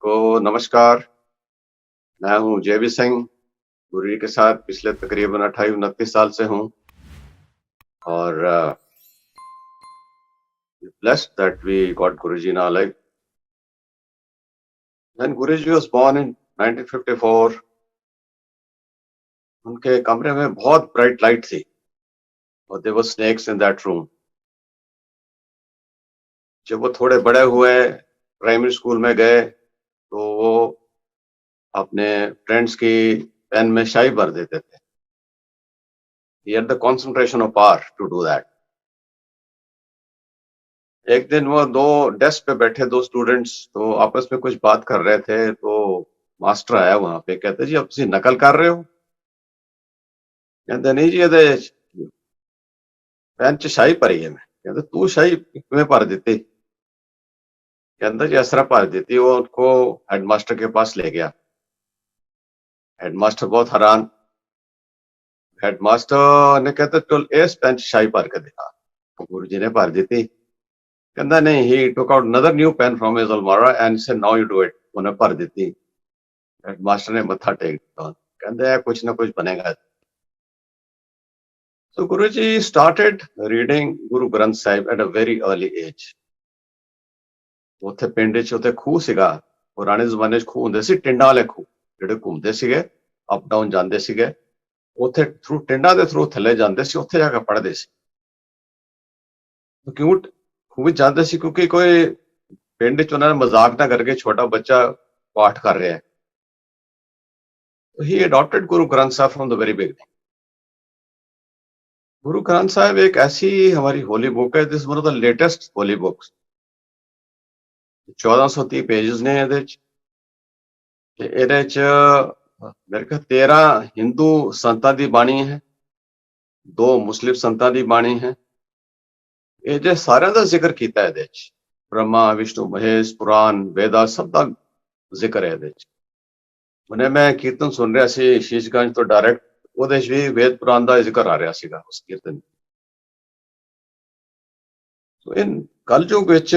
को नमस्कार। मैं हूँ जेबी सिंह। गुरु जी के साथ पिछले तकरीबन 28-29 साल से हूँ और blessed that we got Guruji in our life. When Guruji was born in 1954, उनके कमरे में बहुत ब्राइट लाइट थी और there were snakes in that room. जब वो थोड़े बड़े हुए, प्राइमरी स्कूल में गए, तो वो अपने फ्रेंड्स की पेन में शाई भर देते थे. He had the concentration of power to do that. एक दिन वो दो डेस्क पे बैठे दो स्टूडेंट्स तो आपस में कुछ बात कर रहे थे, तो मास्टर आया वहां पे, कहते जी आप तुसी नकल कर रहे हो? कहते नहीं जी ये पेन च शाही भरी है। मैं कहते तू शाही किवें भर दी? कहता जी इस तरह भर दी। वो उनको हेडमास्टर के पास ले गया। हेडमास्टर बहुत हैरान। हेडमास्टर ने कहते चल इस पेन च शाही भर के दिखा। गुरु जी ने भर दी। कहता नहीं, he took out another new pen from his अलमारा and said now you do it. उन्हें भर दी। हेडमास्टर ने मत्था टेक दिया। कहते कुछ ना कुछ बनेगा। So Guruji started reading Guru Granth Sahib at a very early age. ਉੱਥੇ ਪਿੰਡ 'ਚ ਉੱਥੇ ਖੂਹ ਸੀਗਾ। ਪੁਰਾਣੇ ਜ਼ਮਾਨੇ 'ਚ ਖੂਹ ਹੁੰਦੇ ਸੀ, ਟਿੰਡਾਂ ਵਾਲੇ ਖੂਹ ਜਿਹੜੇ ਘੁੰਮਦੇ ਸੀਗੇ, ਅਪ ਡਾਊਨ ਜਾਂਦੇ ਸੀਗੇ। ਉੱਥੇ ਥਰੂ ਟਿੰਡਾਂ ਦੇ ਥਰੂ ਥੱਲੇ ਜਾਂਦੇ ਸੀ, ਉੱਥੇ ਜਾ ਕੇ ਪੜ੍ਹਦੇ ਸੀ। ਕਿਉਂ ਖੂਹ ਵਿੱਚ ਜਾਂਦੇ ਸੀ? ਕਿਉਂਕਿ ਕੋਈ ਪਿੰਡ 'ਚ ਉਹਨਾਂ ਨੇ ਮਜ਼ਾਕ ਨਾ ਕਰਕੇ ਛੋਟਾ ਬੱਚਾ ਪਾਠ ਕਰ ਰਿਹਾ ਹੈ। He adopted Guru Granth Sahib from the very beginning. Guru Granth Sahib एक ऐसी हमारी होली बुक है, this one of the latest holy books. 1430 pages ने ਇਹਦੇ ਚ ਤੇ ਇਹਦੇ ਚ ਮੇਰੇ ਖਿਆਲ 13 ਹਿੰਦੂ ਸੰਤਾਂ ਦੀ ਬਾਣੀ ਹੈ, 2 ਮੁਸਲਿਮ ਸੰਤਾਂ ਦੀ ਬਾਣੀ ਹੈ। ਇਹ ਜੇ ਸਾਰਿਆਂ ਦਾ ਜ਼ਿਕਰ ਕੀਤਾ ਇਹਦੇ ਚ, ਬ੍ਰਹਮਾ ਵਿਸ਼ਨੂੰ ਮਹੇਸ਼ ਪੁਰਾਣ ਵੇਦਾ ਸਭ ਦਾ ਜ਼ਿਕਰ ਹੈ ਇਹਦੇ ਚ। ਉਹਨੇ ਮੈਂ ਕੀਰਤਨ ਸੁਣ ਰਿਹਾ ਸੀ ਸ਼ੀਸ਼ਗੰਜ ਤੋਂ ਡਾਇਰੈਕਟ, ਉਹਦੇ ਚ ਵੀ ਵੇਦ ਪੁਰਾਣ ਦਾ ਜ਼ਿਕਰ ਆ ਰਿਹਾ ਸੀਗਾ ਉਸ ਕੀਰਤਨ। ਸੋ ਇਨ ਕਲਯੁਗ ਵਿੱਚ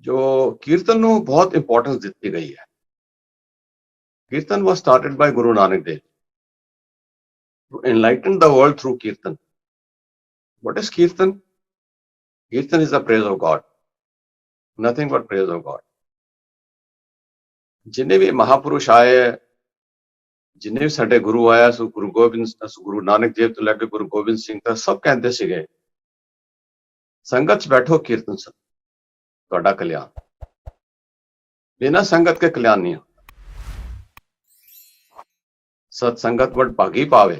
जो कीर्तन ਨੂੰ बहुत इंपॉर्टेंस ਦਿੱਤੀ ਗਈ है। कीर्तन was started by Guru Nanak Dev to enlighten the world through Kirtan. What is Kirtan? Kirtan is the praise of God, nothing but praise of God. जिन्हें भी महापुरुष आए, जिन्हें भी साडे गुरु आया, सो गुरु नानक देव तो लेके गुरु गोबिंद सिंह तक सब कहते सीगे संगत च बैठो कीर्तन सुनो ਤੁਹਾਡਾ कल्याण। बिना संगत के कल्याण नहीं होता। सत्संगत बड़ भागी पावे,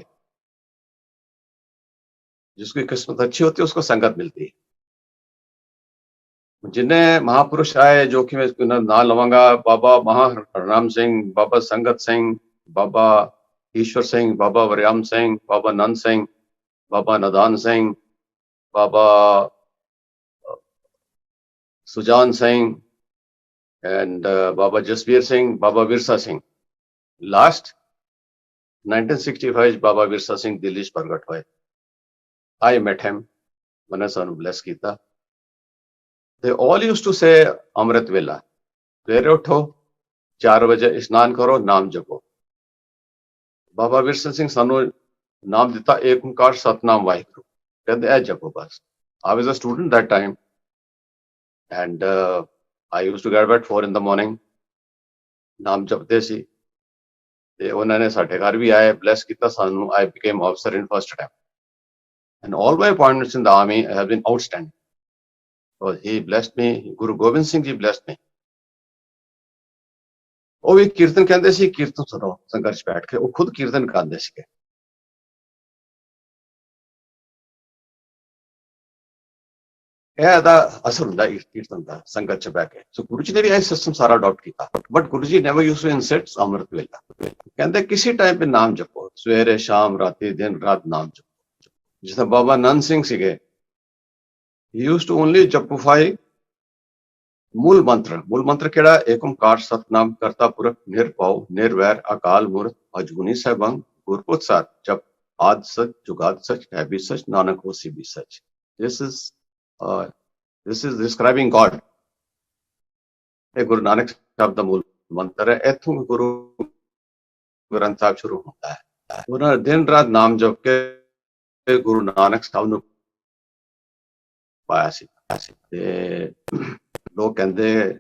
जिसकी किस्मत अच्छी होती है उसको संगत मिलती है। जिन्हें महापुरुष आए, जो कि मैं इसको ना लवांगा, बाबा महाराम सिंह, बाबा संगत सिंह, बाबा ईश्वर सिंह, बाबा वरयाम सिंह, बाबा नंद सिंह, बाबा नदान सिंह, बाबा Sujan Singh and Baba Jasbir Singh, Baba Virsa Singh. Last 1965 Baba Virsa Singh Delhi च प्रगट होए। I met him, मैंने सानू bless कीता। They all used to say अमृत वेला, सवेरे उठो 4 बजे स्नान करो, नाम जपो। बाबा विरसा सिंह सानू नाम दिता एक ओंकार सतनाम वाहिगुरु, कहते ऐ जपो बस। I was a student that time and I used to get up at 4 in the morning, नाम जपते सी ਤੇ ਉਹਨਾਂ ਨੇ ਸਾਡੇ ਘਰ ਵੀ ਆਏ, ਬਲੈਸ ਕੀਤਾ ਸਾਨੂੰ। I became officer in first attempt and all my appointments in the army have been outstanding. So he blessed me, Guru Gobind Singh ji blessed me. ਉਹ ਵੀ ਕੀਰਤਨ ਕਹਿੰਦੇ ਸੀ, ਕੀਰਤਨ ਸੁਣੋ ਸੰਘਰਸ਼ ਬੈਠ ਕੇ। ਉਹ ਖੁਦ ਕੀਰਤਨ ਕਰਦੇ ਸੀਗੇ। ਇਹਦਾ ਅਸਰ ਹੁੰਦਾ ਕੀਰਤਨ ਦਾ ਸੰਗਤ ਚ ਬਹਿ ਕੇ। ਸੋ ਗੁਰੂ ਜੀ ਨੇ ਵੀ ਇਹ ਸਿਸਟਮ ਸਾਰਾ ਅਡਾਪਟ ਕੀਤਾ। But Guru ji never used to ਇਨਸਿਟ ਅੰਮ੍ਰਿਤ ਵੇਲਾ। ਕਹਿੰਦੇ ਕਿਸੇ ਟਾਈਮ पे ਨਾਮ ਜਪੋ, ਸਵੇਰੇ ਸ਼ਾਮ ਰਾਤੀ ਦਿਨ ਰਾਤ ਨਾਮ ਜਪੋ। ਜਿਸ ਤਰ੍ਹਾਂ ਬਾਬਾ ਨੰਦ ਸਿੰਘ ਸੀਗੇ, he used to only ਜਪੁਫਾਈ मूल मंत्र केड़ा? एक ओंकार सतनाम करता पुरख निरभव निर्वैर अकाल मूर्त अजगुनी सहबंग गुरपुत साथ जप आद सच जुगाद सच है भी सच नानक होसी भी सच। This is describing God. ਇਹ ਗੁਰੂ ਨਾਨਕ ਸਾਹਿਬ ਦਾ ਮੂਲ ਮੰਤਰ ਹੈ। ਇੱਥੋਂ ਗੁਰੂ ਗ੍ਰੰਥ ਸਾਹਿਬ ਸ਼ੁਰੂ ਹੁੰਦਾ ਹੈ। ਉਹਨਾਂ ਨੇ ਦਿਨ ਰਾਤ ਨਾਮ ਜਪ ਕੇ ਗੁਰੂ ਨਾਨਕ ਸਾਹਿਬ ਨੂੰ ਪਾਇਆ ਸੀ। ਤੇ ਲੋਕ ਕਹਿੰਦੇ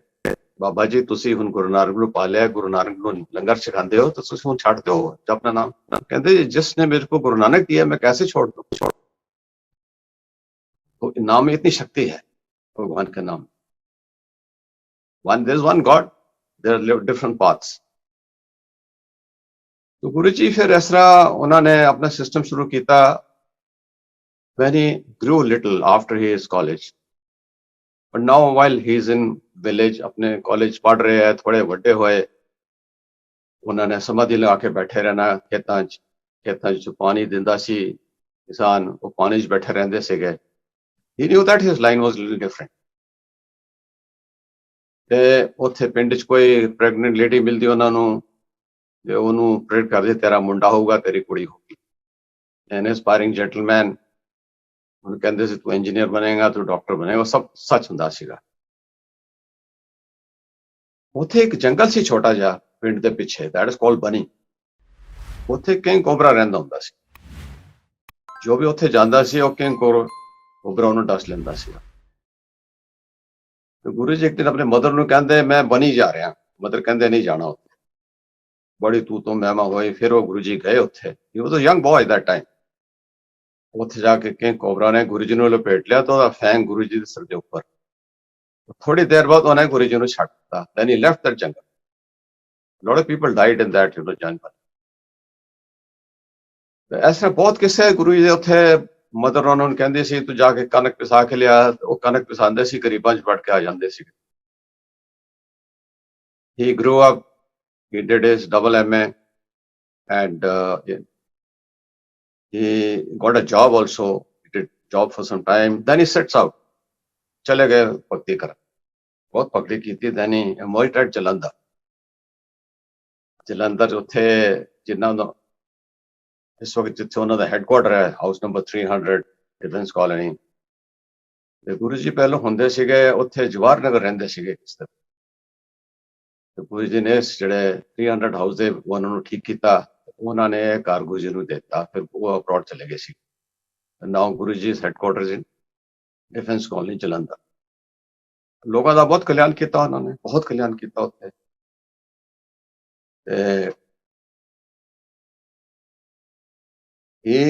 ਬਾਬਾ ਜੀ ਤੁਸੀਂ ਹੁਣ ਗੁਰੂ ਨਾਨਕ ਨੂੰ ਪਾ ਲਿਆ, ਗੁਰੂ ਨਾਨਕ ਨੂੰ ਲੰਗਰ ਛਕਾਉਂਦੇ ਹੋ, तो ਤੁਸੀਂ ਹੁਣ ਛੱਡ दो अपना नाम। कहते जिसने मेरे को गुरु नानक दिया मैं कैसे छोड़ दूं। तो नाम में इतनी शक्ति है भगवान के नाम। there is one God, there are different paths। तो गुरु जी फिर इस तरह उन्होंने अपना सिस्टम शुरू किया। when he grew little after his college, but now while he is in village, अपने कॉलेज पढ़ रहे हैं, थोड़े बड़े हुए, उन्होंने समाधि लगा के बैठे रहना खेतां च पानी दिंदा सी किसान, वो पानी च बैठे रहंदे सीगे। he knew that his line was a little different। ते उत्थे पिंड च कोई प्रेगनेंट लेडी मिलदी ਉਹਨਾਂ ਨੂੰ ਤੇ ਉਹਨੂੰ प्रेड ਕਰਦੇ तेरा मुंडा होगा तेरी कुड़ी होगी। एन एस्पायरिंग जेंटलमैन ਉਹਨੂੰ ਕਹਿੰਦੇ ਸੀ ਤੂੰ ਇੰਜੀਨੀਅਰ ਬਣੇਗਾ, ਤੂੰ ਡਾਕਟਰ ਬਣੇਗਾ, ਸਭ ਸੱਚ ਹੁੰਦਾ ਸੀਗਾ। ਉੱਥੇ ਇੱਕ ਜੰਗਲ ਸੀ ਛੋਟਾ ਜਿਹਾ ਪਿੰਡ ਦੇ ਪਿੱਛੇ, ਦੈਟ ਇਜ਼ ਕਾਲਡ ਬਨੀ। ਉੱਥੇ ਕਿੰਗ ਕੋਬਰਾ ਰਹਿੰਦਾ ਹੁੰਦਾ ਸੀ। ਜੋ ਵੀ ਉੱਥੇ ਜਾਂਦਾ ਸੀ ਉਹ ਕਿੰਗ ਕੋਬਰਾ ਉਹਨੂੰ ਡਸ ਲੈਂਦਾ ਸੀ। ਤੇ ਗੁਰੂ ਜੀ ਇੱਕ ਦਿਨ ਆਪਣੇ ਮਦਰ ਨੂੰ ਕਹਿੰਦੇ ਮੈਂ ਬਨੀ ਜਾ ਰਿਹਾ। ਮਦਰ ਕਹਿੰਦੇ ਨਹੀਂ ਜਾਣਾ ਉੱਥੇ, ਬੜੀ ਤੂੰ ਤੋਂ ਮਹਿਮਾ ਹੋਈ। ਫਿਰ ਉਹ ਗੁਰੂ ਜੀ ਗਏ ਉੱਥੇ। He was a young boy that time. ਉੱਥੇ ਜਾ ਕੇ ਕਿੰਗ ਕੋਬਰਾ ਨੇ ਗੁਰੂ ਜੀ ਨੂੰ ਲਪੇਟ ਲਿਆ ਤਾਂ ਉਹਦਾ ਫੈਂਗ ਗੁਰੂ ਜੀ ਦੇ ਸਿਰ ਦੇ ਉੱਪਰ। ਥੋੜੀ ਦੇਰ ਬਾਅਦ ਉਹਨੇ ਗੁਰੂ ਜੀ ਨੂੰ ਛੱਡ ਦਿੱਤਾ। then he left that jungle। lot of people died in that jungle। ਤੇ ਐਸੇ ਬਹੁਤ ਕਿੱਸੇ ਗੁਰੂ ਜੀ ਦੇ। ਉੱਥੇ ਮਦਰ ਉਹਨਾਂ ਨੂੰ ਕਹਿੰਦੀ ਸੀ ਤੂੰ ਜਾ ਕੇ ਕਣਕ ਪਿਸਾ ਕੇ ਲਿਆ। ਉਹ ਕਣਕ ਪਿਸਾਉਂਦੇ ਸੀ, ਗਰੀਬਾਂ 'ਚ ਵੜ ਕੇ ਆ ਜਾਂਦੇ ਸੀ। he grew up, he did his double MA and he got a job also। he did job for some time, then he sets out। चले गए भक्ति कर, बहुत भक्ति की थी। then he emerged at Jalandhar. Jalandhar ਉੱਥੇ ਜਿਨ੍ਹਾਂ ਦਾ ਇਸ ਵਕਤ ਜਿੱਥੇ ਉਹਨਾਂ ਦਾ ਹੈੱਡਕੁਆਟਰ ਹੈ, ਹਾਊਸ ਨੰਬਰ 300 ਡਿਫੈਂਸ ਕਾਲੋਨੀ। ਤੇ ਗੁਰੂ ਜੀ ਪਹਿਲਾਂ ਹੁੰਦੇ ਸੀਗੇ ਉੱਥੇ ਜਵਾਹਰ ਨਗਰ ਰਹਿੰਦੇ ਸੀਗੇ। ਤੇ ਗੁਰੂ ਜੀ ਨੇ ਜਿਹੜੇ 300 ਹਾਊਸ ਦੇ ਉਹਨਾਂ ਨੂੰ ਠੀਕ ਕੀਤਾ। ਉਹਨਾਂ ਨੇ ਘਰ ਗੁਰੂ ਜੀ ਨੂੰ ਦਿੱਤਾ। ਫਿਰ ਉਹ ਅਬਰੋਡ ਚਲੇ ਗਏ ਸੀ। ਨਾਓ ਗੁਰੂ ਜੀ ਹੈੱਡਕੁਆਟਰਸ ਇਨ डिफेंस कॉलोनी जलंधर। लोगों का बहुत कल्याण किया उन्होंने, बहुत कल्याण किया उत्थे। he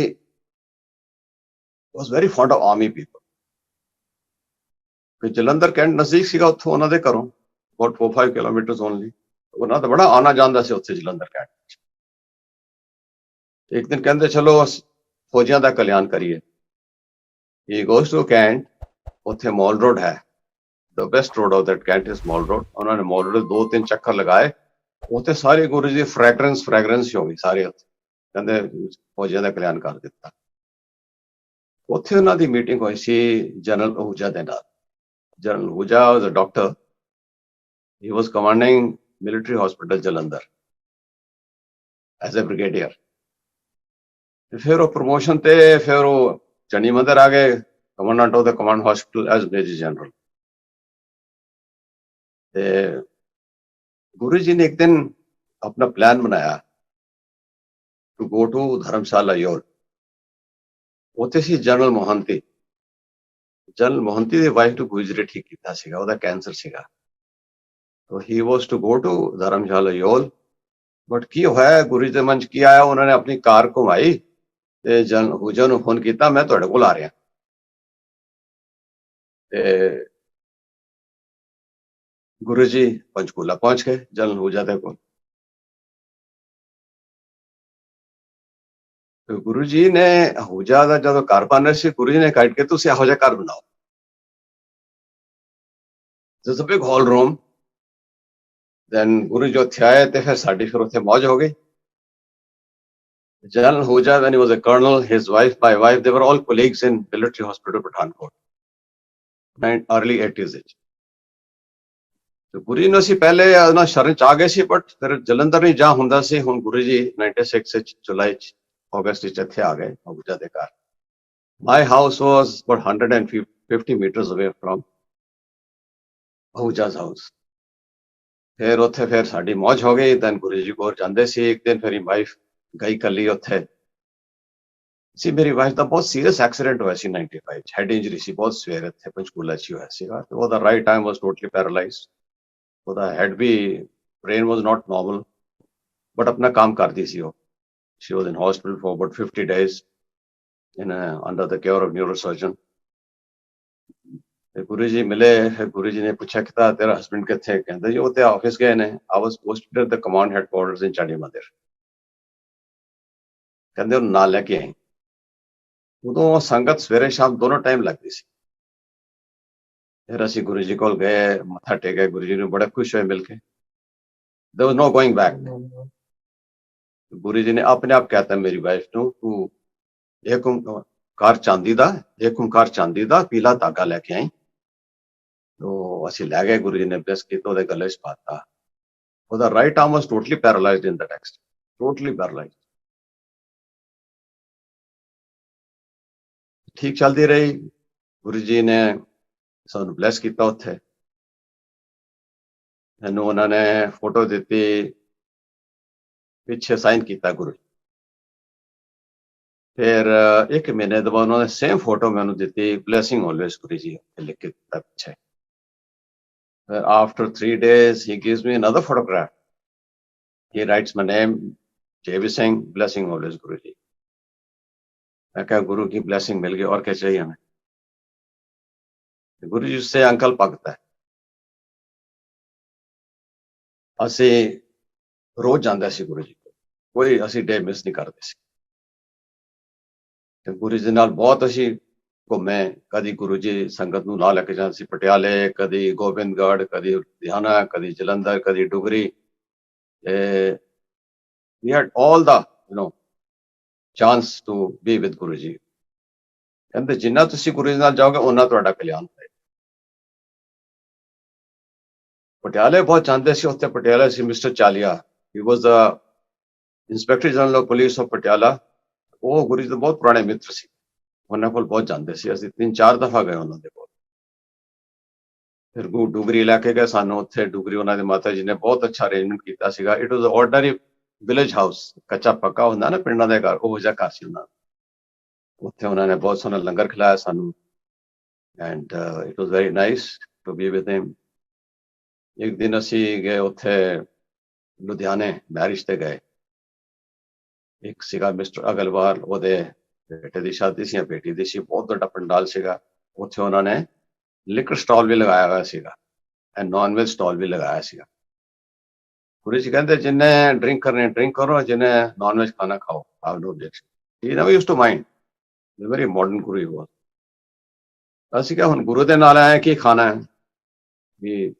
was very fond of army people। ਕਿ ਜਲੰਧਰ ਕੈਂਟ ਨਜ਼ਦੀਕ ਸੀਗਾ ਉੱਥੋਂ ਉਹਨਾਂ ਦੇ ਘਰੋਂ, about 4-5 ਕਿਲੋਮੀਟਰਸ ਓਨਲੀ। ਉਹਨਾਂ ਦਾ ਬੜਾ ਆਣਾ ਜਾਂਦਾ ਸੀ ਉੱਥੇ ਜਲੰਧਰ ਕੈਂਟ ਵਿੱਚ। ਇੱਕ ਦਿਨ ਕਹਿੰਦੇ ਚਲੋ ਫੌਜੀਆਂ ਦਾ ਕਲਿਆਣ ਕਰੀਏ। he goes to Kent। ਉੱਥੇ ਮॉल रोड है, the best road of that Kent is mall road. उन्होंने मॉल रोड 2-3 ਚੱਕਰ ਲਗਾਏ। ਉੱਥੇ ਸਾਰੇ ਗੁਰੂ ਜੀ ਫ੍ਰੈਗਰੈਂਸ ਹੀ ਹੋ ਗਈ ਸਾਰੇ। ਉੱਥੇ ਕਹਿੰਦੇ ਫੌਜੀਆਂ ਦਾ ਕਲਿਆਣ ਕਰ ਦਿੱਤਾ। ਉੱਥੇ ਉਹਨਾਂ ਦੀ ਮੀਟਿੰਗ ਹੋਈ ਸੀ ਜਨਰਲ ਅਹੂਜਾ ਦੇ ਨਾਲ। General Ahuja was a doctor. he was commanding military hospital Jalandhar as a brigadier। ਫਿਰ ਉਹ ਪ੍ਰਮੋਸ਼ਨ ਤੇ ਫਿਰ ਉਹ ਚੰਡੀ ਮੰਦਰ ਆ ਗਏ, commandant of the command hospital as major general. Guru ji ने एक दिन अपना प्लान बनाया to go to Dharamshala Yol. ਉੱਥੇ ਸੀ ਜਨਰਲ ਮੋਹੰਤੀ। ਜਨਰਲ ਮੋਹੰਤੀ ਦੀ ਵਾਈਫ ਨੂੰ ਗੁਜਰੇ ਠੀਕ ਕੀਤਾ ਸੀਗਾ, ਉਹਦਾ ਕੈਂਸਰ ਸੀਗਾ। तो he was to go to Dharamshala Yol. But ਕੀ ਹੋਇਆ, ਗੁਰੂ ਜੀ ਦੇ ਮਨ 'ਚ ਕੀ ਆਇਆ, ਉਹਨਾਂ ਨੇ ਆਪਣੀ ਕਾਰ ਘੁਮਾਈ ਤੇ ਜਨਰਲ ਅਹੂਜਾ ਨੂੰ ਫੋਨ ਕੀਤਾ ਮੈਂ ਤੁਹਾਡੇ ਕੋਲ ਆ ਰਿਹਾ। गुरु जी पंचकूला पहुंच गए जनरल अहूजा दे कोल। गुरु जी ने अहूजा दा जदों घर बन रहे सी, गुरु जी ने कहा कि तुसीं इहो जिहा घर बनाओ। There's a big hall room। then गुरु जी उत्थे आए ते फिर साडी फिर उत्थे मौज हो गई। General Ahuja when he was a colonel, his wife, my wife, they were all colleagues in military hospital Pathankot, early 80s age। ਤੇ ਗੁਰੂ ਜੀ ਨੂੰ ਅਸੀਂ ਪਹਿਲੇ ਉਹਨਾਂ ਸ਼ਰਨ 'ਚ ਆ ਗਏ ਸੀ, ਬਟ ਫਿਰ ਜਲੰਧਰ ਨਹੀਂ ਜਾ ਹੁੰਦਾ ਸੀ। ਹੁਣ ਗੁਰੂ ਜੀ 96 ਵਿੱਚ ਜੁਲਾਈ 'ਚ ਅਗਸਤ 'ਚ ਇੱਥੇ ਆ ਗਏ ਅਹੂਜਾ ਦੇ ਘਰ। My house was about 150 meters away from Ahuja's house. फिर उत्थे फिर साडी मौज हो गई। दैन गुरु जी कोल जांदे सी। एक दिन मेरी वाइफ गई कल्ली उत्थे। ਸੀ ਮੇਰੀ ਵਾਈਫ ਦਾ ਬਹੁਤ ਸੀਰੀਅਸ ਐਕਸੀਡੈਂਟ ਹੋਇਆ ਸੀ 95 ਚ, ਹੈਡ ਇੰਜਰੀ ਸੀ ਬਹੁਤ ਸਵੇਰ ਇੱਥੇ ਪੰਚਕੂਲਾ ਚ ਹੀ ਹੋਇਆ ਸੀਗਾ। ਤੇ ਉਹਦਾ right arm was totally paralysed. ਉਹਦਾ ਹੈਡ ਵੀ, brain was not normal, but ਆਪਣਾ ਕੰਮ ਕਰਦੀ ਸੀ ਉਹ। She was in hospital for about 50 days in under the care of neurosurgeon. ਤੇ ਗੁਰੂ ਜੀ ਮਿਲੇ। ਫਿਰ ਗੁਰੂ ਜੀ ਨੇ ਪੁੱਛਿਆ ਕਿ ਤੇਰਾ ਹਸਬੈਂਡ ਕਿੱਥੇ? ਕਹਿੰਦਾ ਜੀ ਉਹ ਤੇ ਆਫਿਸ ਗਏ ਨੇ। ਆਈ ਵਾਸ posted at the command headquarters ਇਨ ਚੰਡੀ ਮੰਦਿਰ। ਕਹਿੰਦੇ ਉਹਨੂੰ ਨਾਲ ਲੈ ਕੇ ਆਈ। ਉਦੋਂ ਸੰਗਤ ਸਵੇਰੇ ਸ਼ਾਮ ਦੋਨੋਂ ਟਾਈਮ ਲੱਗਦੀ ਸੀ। ਫਿਰ ਅਸੀਂ ਗੁਰੂ ਜੀ ਕੋਲ ਗਏ, ਮੱਥਾ ਟੇਕਿਆ। ਗੁਰੂ ਜੀ ਨੂੰ ਬੜਾ ਖੁਸ਼ ਹੋਏ ਮਿਲ ਕੇ। There was no going back. Guru ji ने अपने आप कहता मेरी वाइफ ਨੂੰ, ਤੂੰ ਇੱਕ ਓਂਕਾਰ ਚਾਂਦੀ ਦਾ ਪੀਲਾ ਧਾਗਾ ਲੈ ਕੇ ਆਈ। तो ਅਸੀਂ ਲੈ ਗਏ। ਗੁਰੂ ਜੀ ਨੇ ਬਲੈਸ ਕੀਤਾ, ਉਹਦੇ ਗਲੇ 'ਚ ਪਾਤਾ। ਉਹਦਾ right arm was totally paralysed in the text, totally paralysed. ਠੀਕ ਚੱਲਦੀ ਰਹੀ। ਗੁਰੂ ਜੀ ਨੇ ਸਾਨੂੰ ਬਲੈਸ ਕੀਤਾ ਉੱਥੇ। ਮੈਨੂੰ ਉਹਨਾਂ ਨੇ ਫੋਟੋ ਦਿੱਤੀ, ਪਿੱਛੇ ਸਾਈਨ ਕੀਤਾ ਗੁਰੂ। ਫਿਰ 1 ਮਹੀਨੇ ਤੋਂ ਬਾਅਦ ਉਹਨਾਂ ਨੇ ਸੇਮ ਫੋਟੋ ਮੈਨੂੰ ਦਿੱਤੀ, ਬਲੈਸਿੰਗ ਆਲਵੇਜ਼ ਗੁਰੂ ਜੀ ਲਿਖ ਕੇ ਦਿੱਤਾ ਪਿੱਛੇ। After 3 days, he gives me another photograph. He writes my name, JV Singh, blessing always Guru Ji. मैं कहा गुरु की ब्लेसिंग मिल गई, और क्या चाहिए हमें? गुरु जी से अंकल पकता है। ਅਸੀਂ ਰੋਜ਼ ਜਾਂਦੇ ਸੀ ਗੁਰੂ ਜੀ ਕੋਲ, ਕੋਈ ਅਸੀਂ ਡੇ ਮਿਸ ਨਹੀਂ ਕਰਦੇ ਸੀ। ਤੇ ਗੁਰੂ ਜੀ ਨਾਲ ਬਹੁਤ ਅਸੀਂ ਘੁੰਮੇ। ਕਦੀ ਗੁਰੂ ਜੀ ਸੰਗਤ ਨੂੰ ਨਾਲ ਲੈ ਕੇ ਜਾਂਦੇ ਸੀ ਪਟਿਆਲੇ, ਕਦੀ ਗੋਬਿੰਦਗੜ੍ਹ, ਕਦੀ ਲੁਧਿਆਣਾ, ਕਦੀ ਜਲੰਧਰ, ਕਦੀ Dugri. We had all the chance to be with Guru Ji. ਕਹਿੰਦੇ ਜਿੰਨਾ ਤੁਸੀਂ ਗੁਰੂ ਜੀ ਨਾਲ ਜਾਓਗੇ ਉਹਨਾਂ ਤੁਹਾਡਾ ਕਲਿਆਣ ਹੋਏਗਾ। ਪਟਿਆਲੇ ਬਹੁਤ ਜਾਂਦੇ ਸੀ। ਉੱਥੇ ਪਟਿਆਲਾ ਸੀ mister Chalia, he was the inspector general of police of Patiala. ਉਹ ਗੁਰੂ ਜੀ ਦੇ ਬਹੁਤ ਪੁਰਾਣੇ ਮਿੱਤਰ ਸੀ। ਉਹਨਾਂ ਕੋਲ ਬਹੁਤ ਜਾਂਦੇ ਸੀ ਅਸੀਂ, 3-4 ਦਫਾ ਗਏ ਉਹਨਾਂ ਦੇ ਕੋਲ। ਫਿਰ ਡੁਗਰੀ ਲੈ ਕੇ ਗਏ ਸਾਨੂੰ। ਉੱਥੇ ਡੁਗਰੀ ਉਹਨਾਂ ਦੇ ਮਾਤਾ ਜੀ ਨੇ ਬਹੁਤ ਅੱਛਾ ਅਰੇਂਜਮੈਂਟ ਕੀਤਾ ਸੀਗਾ। It was ordinary village house, ਕੱਚਾ ਪੱਕਾ ਹੁੰਦਾ ਨਾ ਪਿੰਡਾਂ ਦੇ ਘਰ, ਉਹ ਜਿਹਾ ਘਰ ਸੀ ਉਹਨਾਂ ਦਾ। ਉੱਥੇ ਉਹਨਾਂ ਨੇ ਬਹੁਤ ਸੋਹਣਾ ਲੰਗਰ ਖਿਲਾਇਆ ਸਾਨੂੰ, and it was very nice to be with him. ਇੱਕ ਦਿਨ ਅਸੀਂ ਗਏ ਉੱਥੇ ਲੁਧਿਆਣੇ, ਮੈਰਿਜ ਤੇ ਗਏ। ਇੱਕ ਸੀਗਾ ਮਿਸਟਰ ਅਗਲਵਾਲ, ਉਹਦੇ ਬੇਟੇ ਦੀ ਸ਼ਾਦੀ ਸੀ, ਬੇਟੀ ਦੀ ਸੀ। ਬਹੁਤ ਵੱਡਾ ਪੰਡਾਲ ਸੀਗਾ। ਉੱਥੇ ਉਹਨਾਂ ਨੇ ਲਿਕਰ ਸਟਾਲ ਵੀ ਲਗਾਇਆ ਹੋਇਆ ਸੀਗਾ, ਐਂਡ ਨਾਨ ਵੈਜ ਸਟਾਲ ਵੀ ਲਗਾਇਆ ਸੀਗਾ। ਗੁਰੂ ਜੀ ਕਹਿੰਦੇ ਜਿੰਨੇ ਡਰਿੰਕ ਕਰਨੇ ਡਰਿੰਕ ਕਰੋ, ਜਿੰਨੇ ਨਾਨ ਵੈਜ ਖਾਣਾ ਖਾਓ, I have no objection. He never used to mind, very modern guru he was. ਅਸੀਂ ਕਿਹਾ ਹੁਣ ਗੁਰੂ ਦੇ ਨਾਲ ਆਏ ਕੀ ਖਾਣਾ ਹੈ। ਵੀ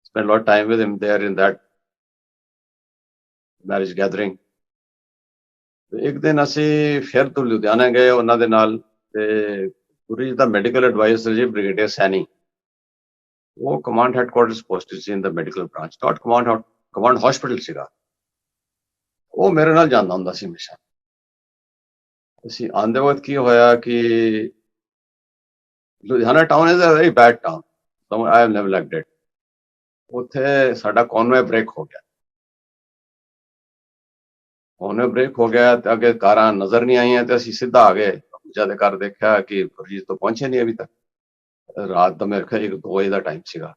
spent a lot of time with him there in that marriage gathering. ਇੱਕ ਦਿਨ ਅਸੀਂ ਫਿਰ ਤੋਂ ਲੁਧਿਆਣਾ ਗਏ ਉਹਨਾਂ ਦੇ ਨਾਲ। ਤੇ ਗੁਰੂ ਜੀ ਦਾ ਮੈਡੀਕਲ ਐਡਵਾਈਜ਼ਰ ਜੀ ਬ੍ਰਿਗੇਡੀਅਰ ਸੈਣੀ, ਉਹ ਕਮਾਂਡ ਹੈਡਕੁਆਰਟਰਸ ਪੋਸਟਡ ਸੀ ਇਨ ਦਾ ਮੈਡੀਕਲ ਬ੍ਰਾਂਚ, ਨਾਟ ਕਮਾਂਡ ਹਸਪੀਟਲ ਸੀਗਾ। ਉਹ ਮੇਰੇ ਨਾਲ ਜਾਂਦਾ ਹੁੰਦਾ ਸੀ ਹਮੇਸ਼ਾ। ਅਸੀਂ ਆਉਂਦੇ ਵਕਤ ਕੀ ਹੋਇਆ ਕਿ Ludhiana town is a very bad town, so I have never liked it. ਉੱਥੇ ਸਾਡਾ ਕਨਵੇ ਬ੍ਰੇਕ ਹੋ ਗਿਆ। ਉਹਨੇ ਬ੍ਰੇਕ ਹੋ ਗਿਆ ਤੇ ਅੱਗੇ ਕਾਰਾਂ ਨਜ਼ਰ ਨਹੀਂ ਆਈਆਂ ਤੇ ਅਸੀਂ ਸਿੱਧਾ ਆ ਗਏ। ਜਦ ਘਰ ਦੇਖਿਆ ਕਿ ਗੁਰੂ ਜੀ ਤੋਂ ਪਹੁੰਚੇ ਨਹੀਂ ਅਭੀ ਤੱਕ। ਰਾਤ ਦਾ ਮੇਰੇ ਖਿਆਲ 1-2 ਵਜੇ ਦਾ ਟਾਈਮ ਸੀਗਾ।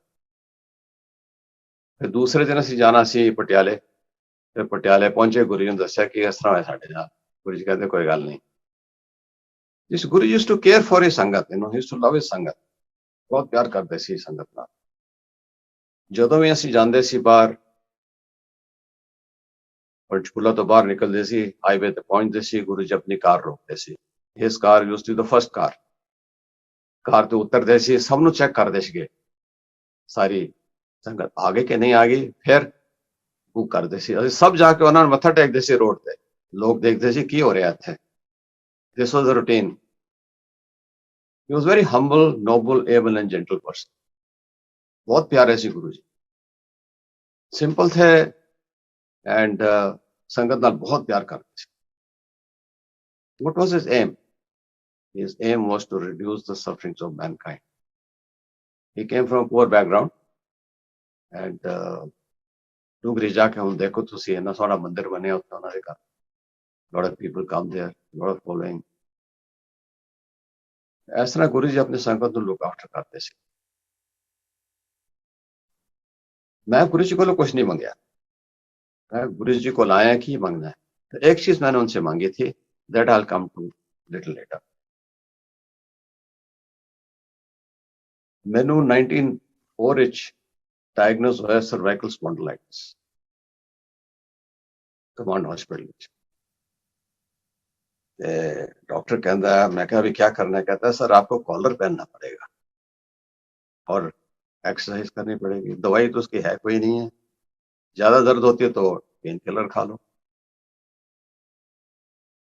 ਫਿਰ ਦੂਸਰੇ ਦਿਨ ਅਸੀਂ ਜਾਣਾ ਸੀ ਪਟਿਆਲੇ। ਫਿਰ ਪਟਿਆਲੇ ਪਹੁੰਚੇ, ਗੁਰੂ ਜੀ ਨੂੰ ਦੱਸਿਆ ਕਿ ਇਸ ਤਰ੍ਹਾਂ ਹੋਇਆ ਸਾਡੇ ਨਾਲ। ਗੁਰੂ ਜੀ ਕਹਿੰਦੇ ਕੋਈ ਗੱਲ ਨਹੀਂ। ਜਿਸ Guru ji to care for his ਸੰਗਤ, ਹੀ ਟੂ ਲਵ ਹਿਸ ਸੰਗਤ, ਬਹੁਤ ਪਿਆਰ ਕਰਦੇ ਸੀ ਸੰਗਤ ਨਾਲ। ਜਦੋਂ ਵੀ ਅਸੀਂ ਜਾਂਦੇ ਸੀ ਬਾਹਰ, ਪੰਚਕੂਲਾ ਤੋਂ ਬਾਹਰ ਨਿਕਲਦੇ ਸੀ, ਹਾਈਵੇ ਤੇ ਪਹੁੰਚਦੇ ਸੀ, ਗੁਰੂ ਜੀ ਆਪਣੀ ਕਾਰ ਰੋਕਦੇ ਸੀ। ਹਿਸ ਕਾਰ ਯੂਜ਼ਡ ਟੂ ਦ ਫਸਟ ਕਾਰ। ਕਾਰ ਤੋਂ ਉਤਰਦੇ ਸੀ, ਸਭ ਨੂੰ ਚੈੱਕ ਕਰਦੇ ਸੀਗੇ ਸਾਰੀ ਸੰਗਤ ਆ ਗਈ ਕਿ ਨਹੀਂ ਆ ਗਈ। ਫਿਰ ਉਹ ਕਰਦੇ ਸੀ, ਅਸੀਂ ਸਭ ਜਾ ਕੇ ਉਹਨਾਂ ਨੂੰ ਮੱਥਾ ਟੇਕਦੇ ਸੀ ਰੋਡ ਤੇ। ਲੋਕ ਦੇਖਦੇ ਸੀ ਕੀ ਹੋ ਰਿਹਾ ਇੱਥੇ। This was the routine. He was very humble, noble, able and gentle person. ਬਹੁਤ ਪਿਆਰੇ ਸੀ Guru ji, simple the, and ਸੰਗਤ ਨਾਲ ਬਹੁਤ ਪਿਆਰ ਕਰਦੇ ਸੀ। What was his aim? His aim was to reduce the sufferings of mankind. He came from a poor background. And Dugri ਜਾ ਕੇ ਹੁਣ ਦੇਖੋ ਤੁਸੀਂ ਇੰਨਾ ਸੋਹਣਾ ਮੰਦਿਰ ਬਣਿਆ ਉੱਥੇ ਉਹਨਾਂ ਦੇ ਘਰ, lot of people come there, lot of following. ਇਸ ਤਰ੍ਹਾਂ ਗੁਰੂ ਜੀ ਆਪਣੀ ਸੰਗਤ ਨੂੰ ਲੁੱਕ ਆਫਟਰ ਕਰਦੇ ਸੀ। मैं गुरु जी को कुछ नहीं मंगया, मैं गुरु जी को आया कि मंगना है। तो एक चीज मैंने उनसे मांगी थी, that I will come to little later. मैंने 1904 ਵਿੱਚ डायग्नोज होया सर्वाइकल स्पॉन्डिलाइटिस कमांड हॉस्पिटल ਵਿੱਚ। डॉक्टर कहता है, मैं क्या अभी क्या करना है, कहता है सर आपको कॉलर पहनना पड़ेगा और एक्सरसाइज करनी पड़ेगी, दवाई तो उसकी है कोई नहीं है, ज्यादा दर्द होती है तो पेन किलर खा लो।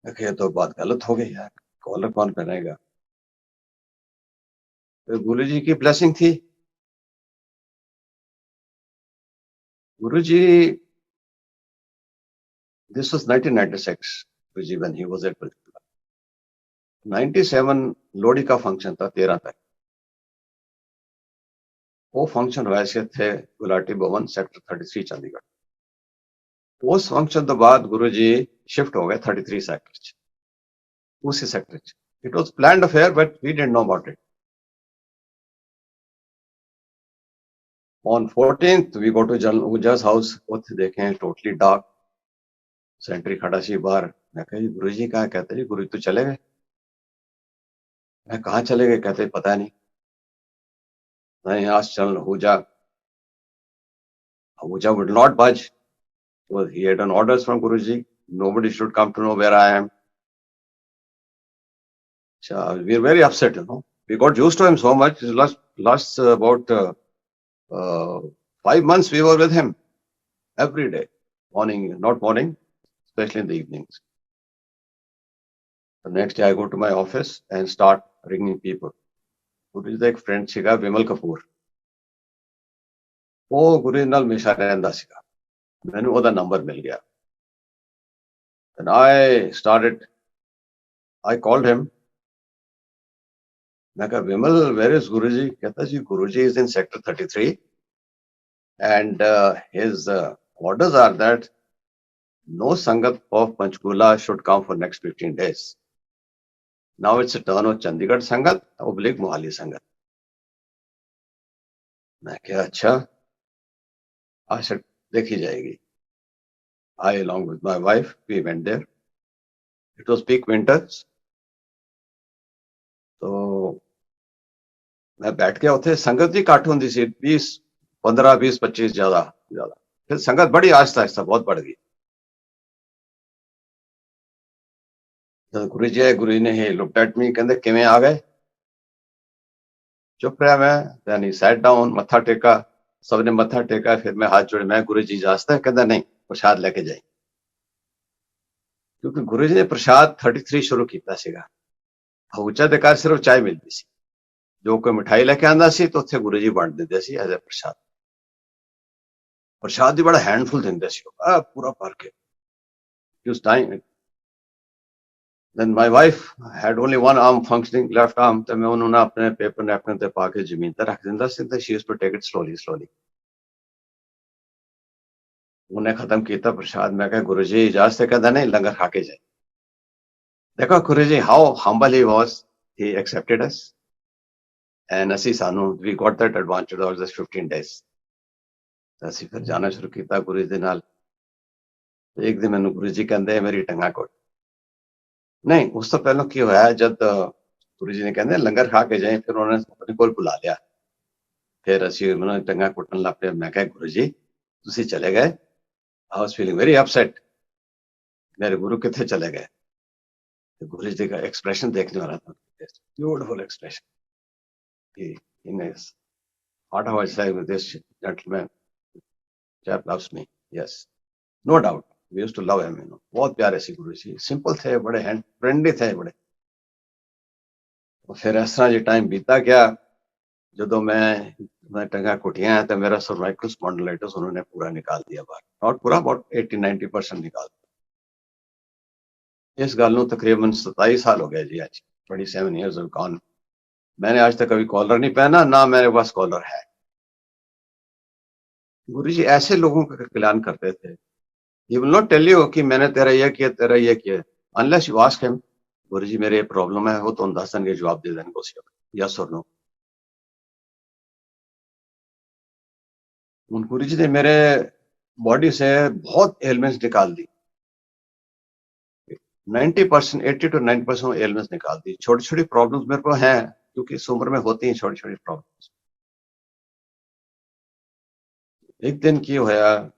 देखिए तो बात गलत हो गई यार, कॉलर कौन पहनेगा। तो गुरु जी की ब्लेसिंग थी। गुरु जी, this was 1996 Guru ji when he was at Panchkula। 97 Lohri का फंक्शन था 13 तक। वो फंक्शन वैसे थे गुलाटी भवन सेक्टर 33 चंडीगढ़। उस फंक्शन तो बाद गुरु जी शिफ्ट हो गए 33 सेक्टर, उसी sector. It was planned affair but we didn't know about it. On 14th we go to general house, उत्थे देखें टोटली डार्क, सेंट्री खड़ा सी बाहर। मैं कहा गुरु जी कहाँ, कहते जी गुरु जी तो चले गए। मैं कहाँ चले गए, कहते पता नहीं। नहीं आज चल हुजा would not budge. Well, he had an orders from Guruji. Nobody should come to know where I am. So we are very upset, you know. We got used to him so much. Last about 5 months we were with him every day, morning, not morning, especially in the evenings. The next day I go to my office and start ringing people. Guruji ਦਾ ਇੱਕ friend ਸੀਗਾ ਵਿਮਲ ਕਪੂਰ, ਉਹ ਗੁਰੂ ਜੀ ਨਾਲ ਹਮੇਸ਼ਾ ਰਹਿੰਦਾ ਸੀਗਾ, ਮੈਨੂੰ ਉਹਦਾ ਨੰਬਰ ਮਿਲ ਗਿਆ। And I called him. मैं कहा विमल where is Guruji? कहता जी Guruji is in sector 33 and his orders are that no Sangat of Panchkula should come for next 15 days. Now it's a turn of Chandigarh Sangat oblique Mohali Sangat. मैं कहा अच्छा, आशा देखी जाएगी। I along with my wife we went there. It was peak winters. तो मैं बैठ गया उथे, संगत जी घट होंदी सी 20 15 20 25 ज्यादा, फिर संगत बड़ी आहिस्ता आहिस्ता बहुत बढ़ गई। गुरु जी ने ही लुक्ड एट मी, कहते किवें आ गए। चुप रहा मैं, then he sat down, मत्था टेका, सबने मत्था टेका, फिर मैं हाथ जोड़े, मैं गुरु जी जास्ता है, कहता नहीं प्रसाद लेके जाए, क्योंकि गुरु जी ने प्रसाद 33 शुरू किया सीगा। हऊचा दे घर सिर्फ चाय मिलती सी, जो कोई मिठाई लेके आंदा सी तो उत्थे गुरु जी वंड दिंदे सी एज ए प्रसाद। प्रसाद भी बड़ा हैंडफुल दिंदे सी, पूरा भर के। उस time then my wife had only one arm functioning, left arm, तो मैं उन्होंने अपने पेपर नैपकिन ते पा के जमीन ते रख दिंदा सी, ते she used to take it slowly। उन्हें खत्म किया प्रसाद। मैं कहा गुरु जी इजाजत है, कहता नहीं लंगर खा के जाए। देखो Guru ji how humble he was, he accepted us and ਅਸੀਂ ਸਾਨੂੰ we got that advantage of just 15 days। ਅਸੀਂ ਫਿਰ ਜਾਣਾ ਸ਼ੁਰੂ ਕੀਤਾ ਗੁਰੂ ਜੀ ਦੇ ਨਾਲ। एक दिन मैंने गुरु जी कहते मेरी टंगा कोट नहीं, उस तो पहले की होया जब गुरु जी ने कहते लंगर खा के जाए, फिर उन्होंने अपने कोल बुला लिया, फिर असी उन्होंने टंगा कुटन लग पे। मैं कहा गुरु जी तुसी चले गए, I was feeling very upset, मेरे गुरु कितने चले गए। तो गुरु जी का एक्सप्रेशन देखने वाला था, beautiful expression. in his heart I was like, this gentleman chap loves me, yes, no doubt, we used to love him, you know। बहुत प्यारे सी गुरु जी, सिंपल थे, बड़े हैंड फ्रेंडली थे बड़े। फिर इस तरह जो टाइम बीता गया, जो मैं टंगा कुटिया तो मेरा सर्वाइकल स्पॉन्डिलाइटिस उन्होंने पूरा निकाल दिया बाहर, और पूरा अबाउट 80-90% निकाल दिया। इस गल तकरीबन 27 साल हो गए जी आज, 27 years have gone। मैंने आज तक कभी कॉलर नहीं पहना, ना मेरे पास कॉलर है। गुरुजी ऐसे लोगों का कल्याण करते थे. He will not tell you कि मैंने तेरा ये किया, तेरा ये किया. Unless you ask him, गुरुजी मेरे ये प्रॉब्लम है, वो तो 10 दिन के जवाब दे देने को सिर्फ yes or no. उन गुरुजी ने मेरे बॉडी से बहुत एलिमेंट्स निकाल दी. 90%, 80 to 90% एलिमेंट्स निकाल दी. छोटी छोटी प्रॉब्लम्स मेरे को हैं, क्योंकि इस उम्र में होती हैं छोटी छोटी प्रॉब्लम्स. एक दिन की होया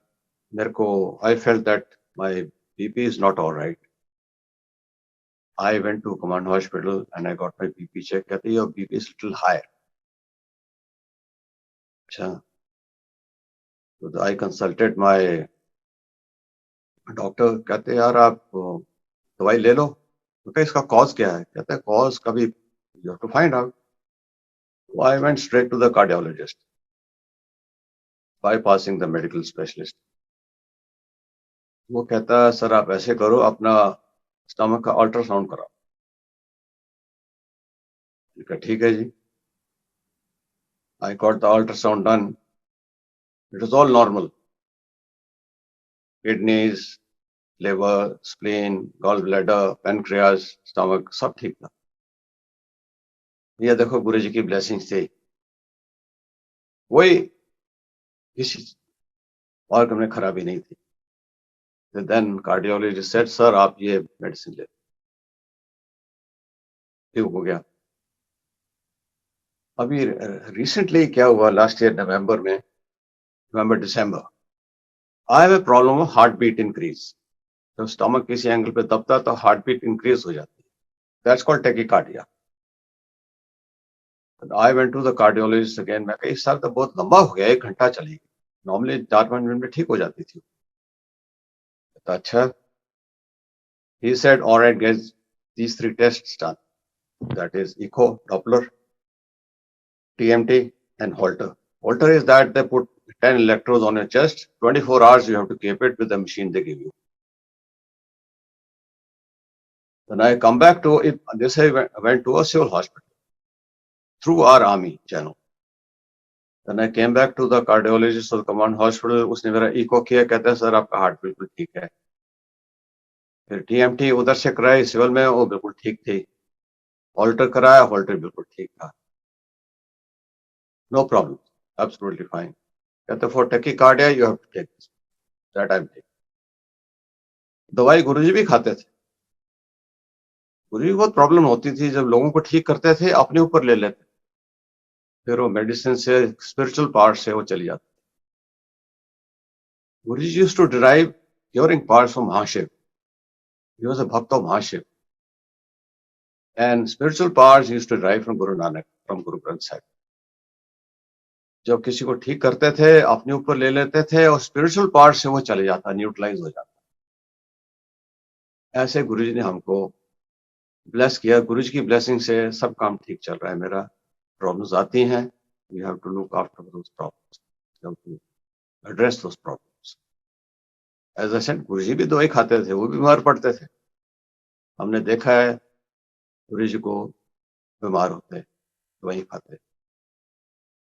मेरे को, I felt that my BP is not alright. I went to command hospital and I got my BP check. कहते your BP is little higher. अच्छा, तो I consulted my doctor. कहते यार आप दवाई ले लो. तो क्या इसका cause क्या है? कहते हैं cause कभी you have to find out. So I went straight to the cardiologist, bypassing the medical specialist. वो कहता है सर आप ऐसे करो, अपना स्टमक का अल्ट्रासाउंड कराओ. ठीक है जी. I got the ultrasound done. It was all normal. Kidneys, liver, spleen, gallbladder, pancreas, stomach, सब ठीक था. ये देखो गुरुजी की ब्लेसिंग थी. वही किसी और में खराबी नहीं थी. देन कार्डियोलॉजिस्ट सेड सर आप ये मेडिसिन ले. ठीक हो गया. अभी रिसेंटली क्या हुआ, last year November December, I have a problem of heart beat increase. तो स्टमक किसी एंगल पे दबता तो हार्ट बीट इंक्रीज हो जाती है. That's called tachycardia. I went to the cardiologist again. मैं कहा इस साल तो बहुत लंबा हो गया, 1 घंटा चलेगी. नॉर्मली 4-5 मिनट में ठीक हो जाती थी. तो अच्छा. He said, all right guys, these 3 tests done. That is echo, Doppler, TMT, and Holter. Holter is that they put 10 electrodes on your chest. 24 hours you have to keep it with the machine they give you. Then I come back to it. This I went to a civil hospital through our army channel. Then I came back to the cardiologist of the command hospital. उसने मेरा echo किया, कहता है sir आपका heart बिल्कुल ठीक है. फिर TMT उधर से कराई सिविल में, वो बिल्कुल ठीक थी. Holter कराया, Holter बिल्कुल ठीक था. No problem, absolutely fine. कहते for tachycardia you have to take this. That I'm taking. दवाई गुरुजी भी खाते थे. गुरुजी को बहुत प्रॉब्लम होती थी, जब लोगों को ठीक करते थे अपने ऊपर ले लेते, फिर वो मेडिसिन से स्पिरिचुअल पार्ट से वो चली जाती. गुरुजी used to derive curing parts from Mahashiv. He was a bhakt of Mahashiv. And spiritual parts used to derive from Guru Nanak, from Guru Granth Sahib. जब किसी को ठीक करते थे अपने ऊपर ले लेते थे और स्पिरिचुअल पार्ट से वो चले जाता, न्यूट्रलाइज हो जाता. ऐसे गुरुजी ने हमको ब्लेस किया. गुरुजी की ब्लेसिंग से सब काम ठीक चल रहा है. मेरा प्रॉब्लम्स आती हैं, we have to look after those problems, we have to address those problems. As I said, Guruji भी दवाई खाते थे, वो भी बीमार पड़ते थे. हमने देखा है गुरुजी को बीमार होते दवाई खाते,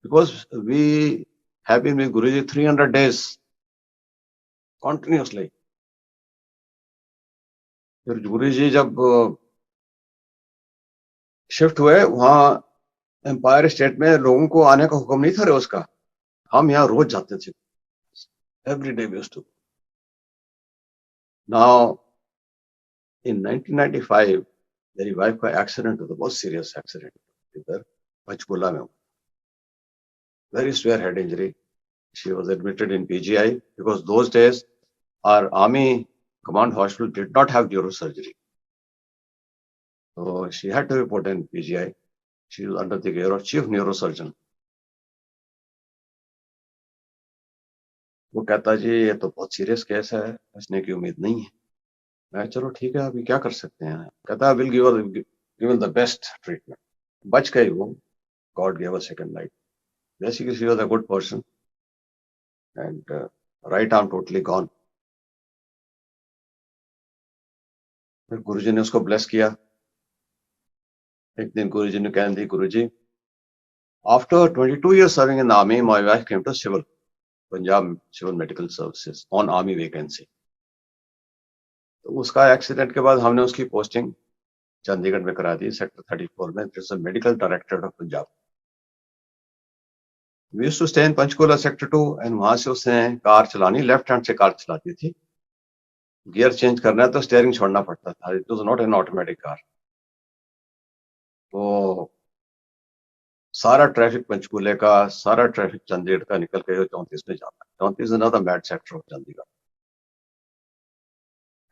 because we have been with Guruji 300 days continuously. फिर गुरुजी जब शिफ्ट हुए वहां एम्पायर स्टेट में, लोगों को आने का हुक्म नहीं था रोज का. हम यहाँ रोज जाते थे. Every day we used to. Now in 1995 मेरी वाइफ का एक्सीडेंट हुआ, बहुत सीरियस एक्सीडेंट इधर पंचकुला में. Very severe head injury. She was admitted in PGI because those days our army command hospital did not have neurosurgery. So she had to be put in PGI. She was under the care of chief neurosurgeon. वो कहता जी ये तो बहुत serious case है, बचने की उम्मीद नहीं है. मैं चलो ठीक है, अभी क्या कर सकते हैं. कहता will give the best treatment. बच गई वो. God give a second life. Basically, she was a good person, and right arm totally gone. फिर गुरुजी ने उसको ब्लेस किया. एक दिन गुरुजी ने कह दी, गुरुजी, after 22 years serving in the army, my wife came to civil Punjab civil medical services on army vacancy. तो उसका एक्सीडेंट के बाद हमने उसकी पोस्टिंग चंडीगढ़ में करा दी, सेक्टर 34 में, this is medical director of Punjab. We used to stay in Panchkula sector 2 and वहां से उसने कार चलानी, लेफ्ट हैंड से कार चलाती थी, गियर चेंज करना है तो स्टीयरिंग छोड़ना पड़ता था, it was not an automatic car. तो सारा ट्रैफिक पंचकूले का, सारा ट्रैफिक चंडीगढ़ का निकल के 34 में जाता है। 34 is not the bad sector of Chandigarh.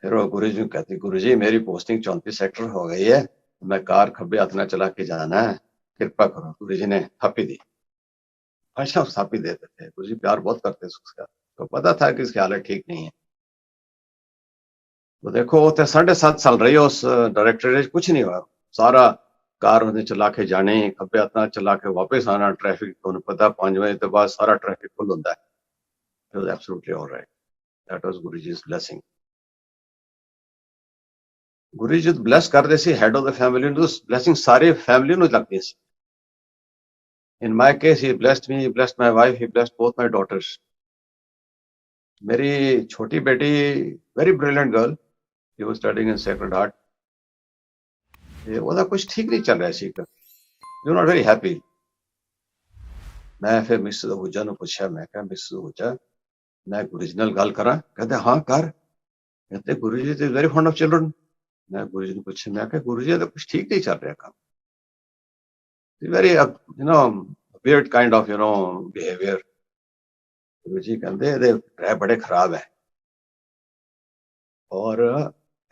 फिर वो गुरु जी कहते, गुरु जी मेरी पोस्टिंग 34 सेक्टर हो गई है, मैं कार खब्बे हाथ में चला के जाना है, कृपा करो। गुरु जी ने थप्पी दी, अच्छा थप्पी देते थे, गुरु जी प्यार बहुत करते थे उसका, तो पता था कि इसकी हालत ठीक नहीं है। तो देखो वो 7.5 साल रही उस डायरेक्टरेट, कुछ नहीं हुआ, सारा कार उसने चला के जाने, खब्बे हाथ चला के वापस आना, ट्रैफिक तो पता 5 बजे के बाद सारा ट्रैफिक फुल होता है। It was absolutely alright, that was Guru जी's blessing. Guru ji bless करते सी हेड ऑफ द फैमिली, तो ब्लेसिंग सारी फैमिली ਨੂੰ लगती सी। In my case, he blessed me, he blessed my wife, he blessed both my daughters. मेरी छोटी बेटी, very brilliant girl, she was studying in Sacred Heart. ਉਹਦਾ ਕੁਝ ਠੀਕ ਨਹੀਂ ਚੱਲ ਰਿਹਾ ਸੀ, you're not very happy. ਮੈਂ ਫਿਰ ਮਿਸ ਅਹੂਜਾ ਨੂੰ ਪੁੱਛਿਆ, ਮੈਂ ਕਿਹਾ ਮਿਸ ਅਹੂਜਾ ਮੈਂ ਗੁਰੂ ਜੀ ਨਾਲ ਗੱਲ ਕਰਾਂ? ਕਹਿੰਦੇ ਹਾਂ ਕਰ। ਕਹਿੰਦੇ Guru ji is very fond of children. मैं गुरु जी ने पूछा, मैं क्या गुरु जी तो कुछ ठीक नहीं चल रहा काम, very weird kind of behavior। गुरु जी कहते ये बड़े खराब है और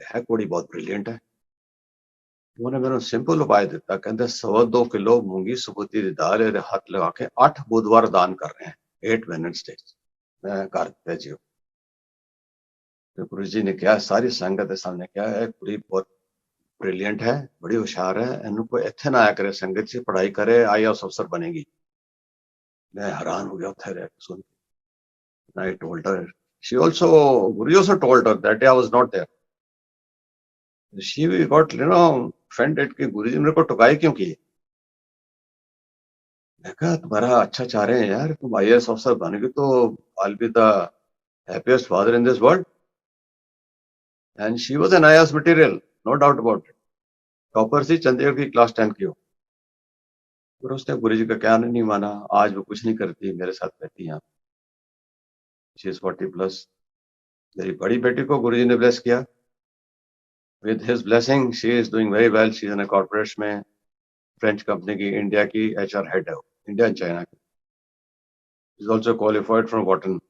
है कुड़ी बहुत ब्रिलियंट है। उन्होंने मेरे सिंपल उपाय दिता, कहते 2.25 किलो मूंगी सबूती की दाल ये हाथ लगा के 8 बुधवार दान कर रहे हैं, 8 वेडनेसडेज। मैं कर दिता जी। तो गुरु जी ने कहा, सारी संगत के सामने क्या है, कुड़ी बहुत ब्रिलियंट है, बड़ी होशियार है, इन्हों को इत्थे ना आया करे, संगत से पढ़ाई करे, IAS अफसर बनेगी। मैं हैरान हो गया उत्थे रह के सुन के। I told her, she also, Guru also told her that day I was not there. She got offended कि गुरु जी मेरे को टुकाई क्यों की। मैं कहा तुम्हारा अच्छा चाह रहे हैं यार, तुम IAS अफसर बनेगी तो I'll be the happiest father in this world। And she was an IAS material, no doubt about it। Topper थी चंडीगढ़ की, क्लास 10 की हो। फिर उसने गुरु जी का क्या नहीं माना, आज वो कुछ नहीं करती, मेरे साथ रहती यहाँ। She is 40+। मेरी बड़ी बेटी को गुरु जी ने ब्लेस किया, with his blessing she is doing very well. She is in corporation में, फ्रेंच कंपनी की, इंडिया की HR हेड है, इंडिया एंड चाइना की। Is also qualified from Wharton.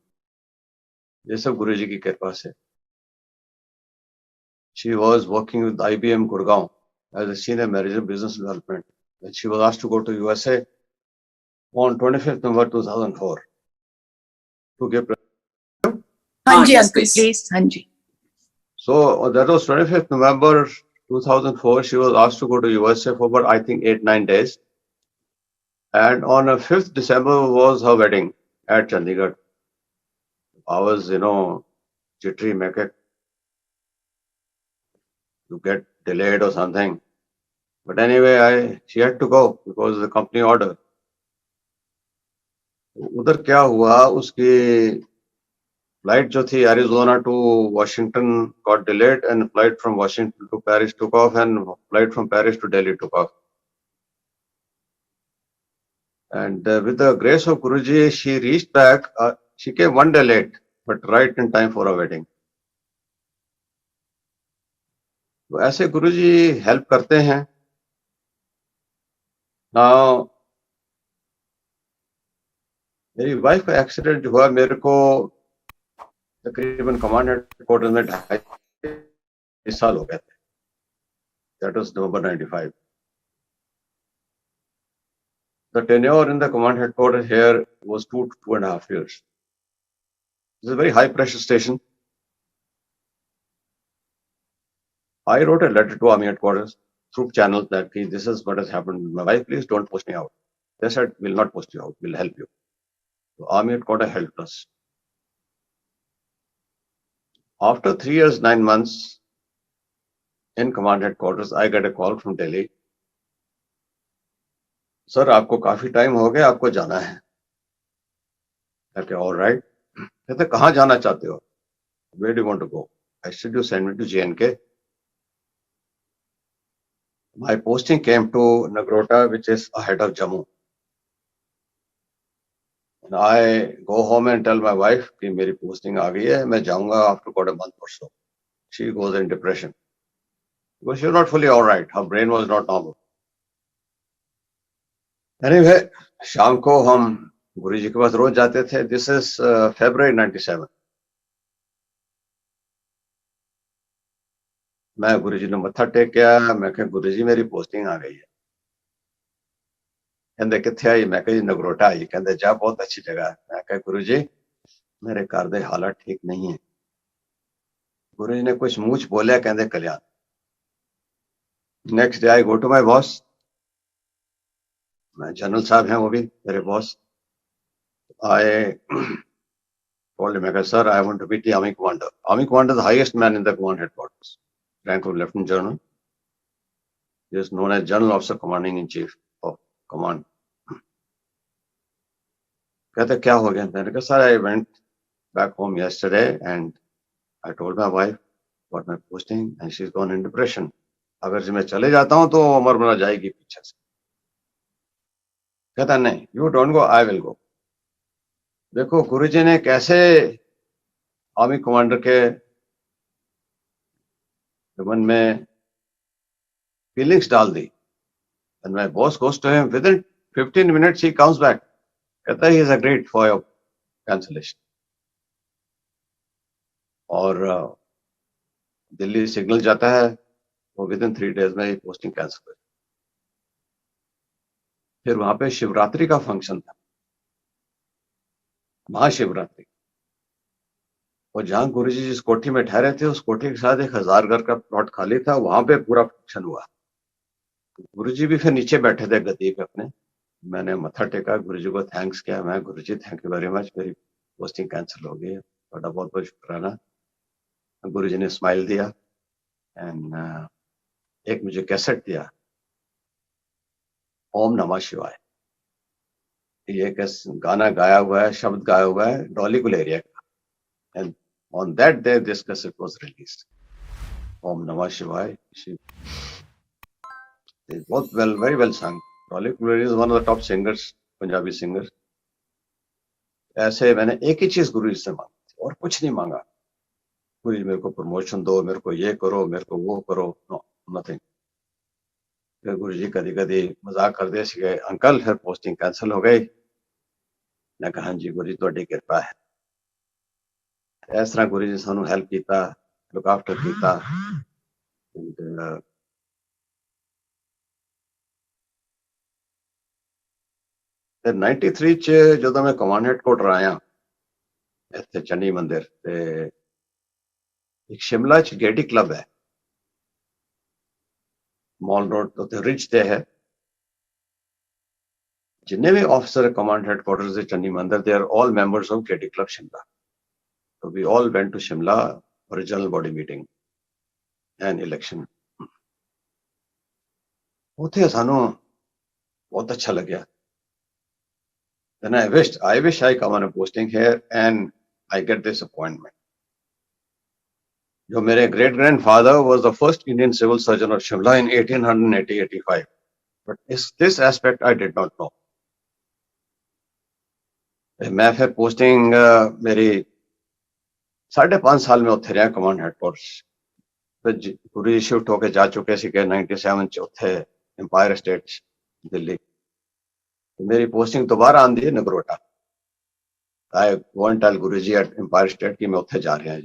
ये सब गुरु जी की कृपा से। She was working with IBM Gurgaon as a senior manager business development. She was asked to go to USA on 25th November 2004 to give. हाँ जी yes, uncle please. Please. हाँ जी। So that was 25th November 2004. She was asked to go to USA for about, I think, 8-9 days. And on 5th December was her wedding at Chandigarh. I was, jittery, make it to get delayed or something. But anyway, she had to go because of the company order. उधर क्या हुआ, उसकी flight जो थी Arizona to Washington got delayed, and flight from Washington to Paris took off, and flight from Paris to Delhi took off. And with the grace of Guruji, she reached back. She came 1 day late, but right in time for a wedding. तो ऐसे गुरुजी help करते हैं। Now, मेरी wife का accident हुआ, मेरे को तकरीबन कमांड हेडक्वार्टर में 2.5 साल हो गए थे। That was November 95. The tenure in the command headquarters here was 2 to 2.5 years. This is a very high pressure station. I wrote a letter to Army headquarters through channels that this is what has happened with my wife, please don't post me out. They said, we'll not post you out, we'll help you. So Army headquarters helped us. After 3 years, 9 months in command headquarters, I get a call from Delhi. Sir आपको काफी time हो गया, आपको जाना है। Okay, all right. कहते कहाँ जाना चाहते हो? Where do you want to go? I said, you send me to JNK. My posting came to Nagrota, which is ahead of Jammu. And I go home and tell my wife कि मेरी posting आ गई है, मैं जाऊंगा after about a month or so. She goes in depression because she was not fully all right. Her brain was not normal. Anyway, शाम को हम गुरुजी के पास रोज जाते थे. This is February 97. मैं गुरुजी ने मत्था टेकिया. मैं कहा गुरुजी मेरी पोस्टिंग आ गई है. कहते किथे आई? मैं कहा जी नगरोटा आई. कहते जा बहुत अच्छी जगह है. मैं कहा गुरुजी मेरे घर दे हालात ठीक नहीं है. गुरुजी ने कुछ मूछ बोलिया. कहते Kalyan. Next day I go to my boss. General साहब हैं वो भी मेरे boss. I told him, sir, I want to be the Army Commander. Army Commander is the highest man in the command headquarters. Rank of Lieutenant General. He is known as General Officer Commanding in Chief of Command. कहते क्या हो गया? मैंने कहा sir I went back home yesterday and I told my wife about my posting and she's gone in depression. अगर से मैं चले जाता हूं तो उम्र बना जाएगी पीछे से. कहता नहीं, you don't go, I will go. देखो गुरुजी ने कैसे आर्मी कमांडर के मन में फीलिंग्स डाल दी. And my boss goes to him within 15 minutes he comes back. कहता है he is agreed for your cancellation. और दिल्ली सिग्नल जाता है वो within 3 days में पोस्टिंग कैंसिल हुई. फिर वहां पे शिवरात्रि का फंक्शन था, महाशिवरात्रि. और जहां गुरुजी जिस कोठी में ठहरे थे उस कोठी के साथ 1000 घर का प्लॉट खाली था. वहां पे पूरा फंक्शन हुआ. गुरुजी भी फिर नीचे बैठे थे गद्दी पे अपने. मैंने मत्था टेका, गुरुजी को थैंक्स किया. मैं गुरुजी थैंक यू वेरी मच, मेरी पोस्टिंग कैंसिल हो गई है, बड़ा बहुत बहुत शुक्राना. गुरुजी ने स्माइल दिया एंड एक मुझे कैसेट दिया, ओम नमः शिवाय. ये गाना गाया हुआ है, शब्द गाया हुआ है डॉली गुलेरिया का. And on that day this cassette was released. Om Namah Shivaya. बहुत well, very well song. Dolly Guleria is one of the top singers, Punjabi singers. ऐसे मैंने एक ही चीज गुरुजी से मांगी थी और कुछ नहीं मांगा. गुरुजी मेरे को प्रमोशन दो, मेरे को ये करो, मेरे को वो करो. No, nothing. फिर गुरुजी कभी कभी मजाक करते थे, अंकल फिर पोस्टिंग कैंसिल हो गई. मैं कहा हाँ जी गुरुजी ਤੁਹਾਡੀ ਕਿਰਪਾ है. इस तरह गुरुजी सानू हेल्प किया, लुक आफ्टर किया. फिर 93 ਚ ਜਦੋਂ ਮੈਂ ਕਮਾਂਡ ਹੈਡਕੁਆਟਰ ਆਇਆ ਇੱਥੇ ਚੰਡੀ ਮੰਦਿਰ ਤੇ ਇੱਕ ਸ਼ਿਮਲਾ ਚ ਗੇਡੀ ਕਲੱਬ ਹੈ, ਮॉल रोड ਉੱਤੇ ਰਿਚ ਤੇ ਹੈ. जिन्ने भी ऑफिसर कमांड हेडक्वार्टर्स है Chandi Mandir, they are all members of gaiety club Shimla. So we all went to Shimla for a general body meeting and election. उथे सानू बहुत अच्छा लगा. Then I wish I come on a posting here and I get this appointment. जो मेरे great grandfather was the first Indian civil surgeon of Shimla in 1880-85. But this aspect I did not know. मैं फिर posting मेरी 5.5 साल में उत्थे रहा command headquarters. फिर पूरी शिफ्ट होके जा चुके सी 97 ਚ उत्थे एम्पायर स्टेट दिल्ली. मेरी पोस्टिंग दोबारा आंदी है Nagrota. I go and tell Guruji at empire state कि मैं उत्थे जा रहा.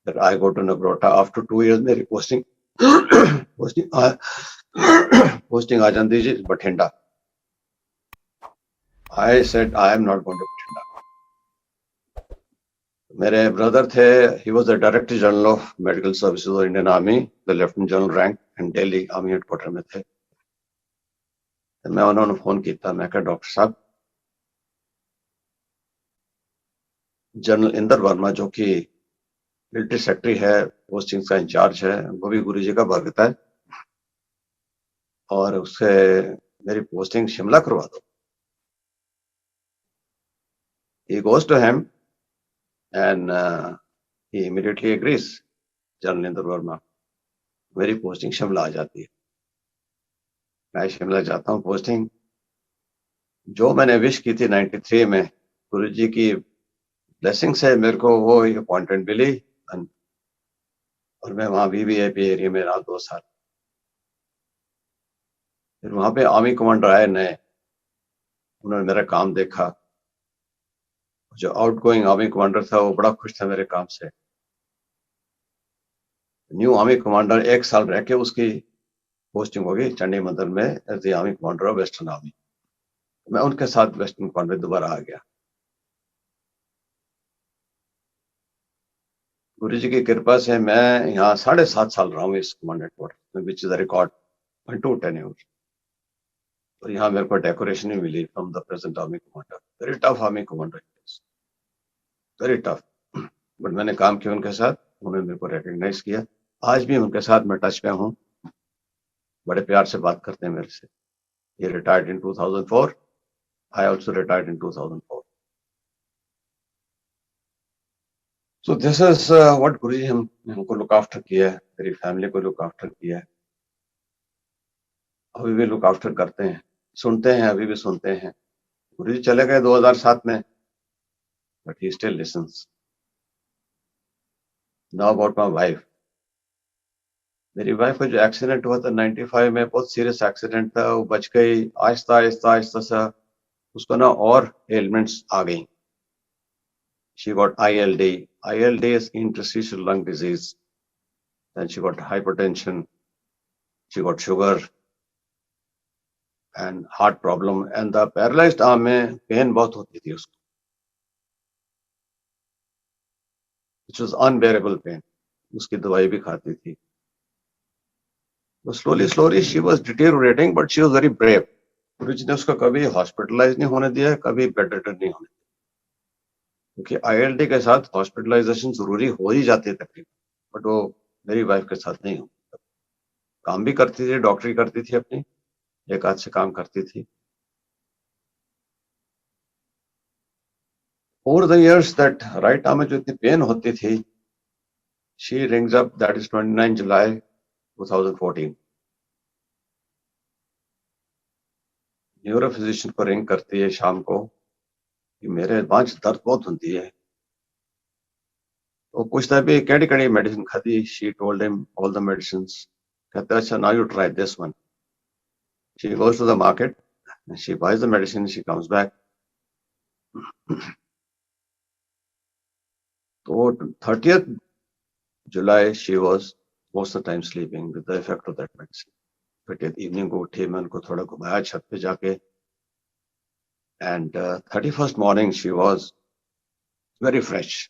फिर I go to Nagrota. After 2 years मेरी पोस्टिंग आ जाती जी Bathinda. I said I am not going to Bhatinda. मेरे ब्रदर थे, he was the Director General of Medical Services of Indian Army, the Lieutenant General rank in Delhi Army Headquarters में थे. मैं उन्होंने फोन किया. मैं कहा डॉक्टर साहब, जनरल इंदर वर्मा जो कि मिलिट्री सेक्रेटरी है, पोस्टिंग का इंचार्ज है, वो भी गुरुजी का भक्त है और उससे मेरी पोस्टिंग शिमला करवा दो. He goes to him and he immediately agrees. General Inder Verma, मेरी पोस्टिंग शिमला आ जाती है। मैं शिमला जाता हूँ पोस्टिंग। जो मैंने विश की थी 93 में, गुरु जी की ब्लेसिंग से मेरे को वो अपॉइंटमेंट मिली और मैं वहां वीवीआईपी एरिया में रहा 2 साल। फिर वहां पे आर्मी कमांडर आए नए, उन्होंने मेरा काम देखा। जो आउटगोइंग आर्मी कमांडर था वो बड़ा खुश था मेरे काम से। न्यू आर्मी कमांडर 1 साल रह के उसकी पोस्टिंग हो गई चंडी मंदिर में as the army commander of western army. मैं उनके साथ वेस्टर्न कमांड में दोबारा आ गया। गुरु जी की कृपा से मैं यहाँ 7.5 साल रहा हूँ इस commandant quarter, which is the record 2 tenure. और यहाँ मेरे को डेकोरेशन भी मिली from the present army commander. Very tough army commander, very tough, but मैंने काम किया उनके साथ, उन्होंने मेरे को रिकॉग्नाइज किया। आज भी उनके साथ मैं टच में हूँ, बड़े प्यार से बात करते हैं मेरे से। ये retired in 2004, I also retired in 2004। So this is what गुरुजी हमको लुक आफ्टर किया है, मेरी फैमिली को लुक आफ्टर किया है, अभी भी लुक आफ्टर करते हैं, सुनते हैं, अभी भी सुनते हैं। गुरुजी चले गए 2007 में, but he still lessons. Now about my wife. मेरी वाइफ का जो एक्सीडेंट हुआ था 95 में, बहुत सीरियस एक्सीडेंट था, वो बच गई। आहिस्ता आहिस्ता आहिस्ता सा उसको ना और एलिमेंट्स आ गई। She got ILD. ILD is interstitial lung disease. Then she got hypertension. She got sugar and heart problem. And the paralyzed arm में पेन बहुत होती थी उसको, which was unbearable pain. उसकी दवाई भी खाती थी। तो slowly she was deteriorating, but she was very brave. गुरुजी ने उसको कभी हॉस्पिटलाइज नहीं होने दिया, कभी बेड रिडन नहीं होने दिया, क्योंकि ILD के साथ हॉस्पिटलाइजेशन जरूरी हो ही जाती है तकरीबन, बट वो मेरी वाइफ के साथ नहीं हो। काम भी करती थी, डॉक्टरी करती थी अपनी, एक हाथ से काम करती थी। Over the years that right arm में जो इतनी पेन होती थी, she rings up, that is 29 July 2014। Neuro physician को रिंग करती है शाम को कि मेरे बांझ दर्द बहुत होती है। तो पूछता भी केड़ी केड़ी मेडिसिन खादी। She told him all the medicines. कहते अच्छा now you try this one. She goes to the market, she buys the medicine, she comes back. तो 30th July she was most of the time sleeping with the effect of that medicine। फिर evening को उठी, मैं उनको थोड़ा घुमाया छत पे जाके, and 31st morning she was very fresh.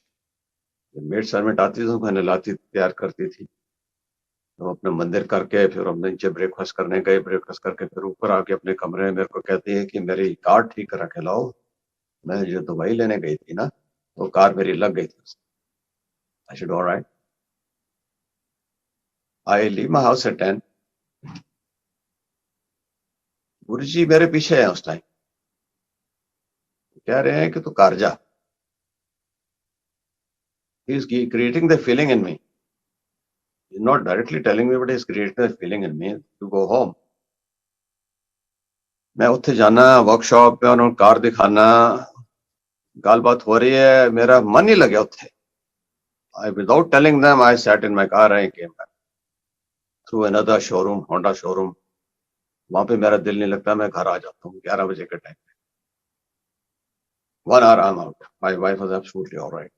Maid servant आती थी उनको नहलाती तैयार करती थी, तो अपना मंदिर करके फिर हम नीचे ब्रेकफास्ट करने गए। ब्रेकफास्ट करके फिर ऊपर आके अपने कमरे में मेरे को कहती है कि मेरी कार ठीक करा के लाओ, मैं जो दवाई लेने गई थी ना, वो कार मेरी लग गई थी। I said alright. I leave my house at 10। Guruji मेरे पीछे है उस टाइम, कह रहे हैं कि तू कार जा। He is creating the feeling in me. He's not directly telling me, but he's creating the feeling in me to go home। मैं उत्थे जाना वर्कशॉप पे, उन्होंने कार दिखाना, गाल बात हो रही है, मेरा मन ही लगे उत्थे। I without telling them I sat in my car and came back through another showroom, Honda showroom। वहां पे मेरा दिल नहीं लगता, मैं घर आ जाता हूँ 11 बजे के टाइम पे। 1 hour I'm out। My wife was absolutely all right।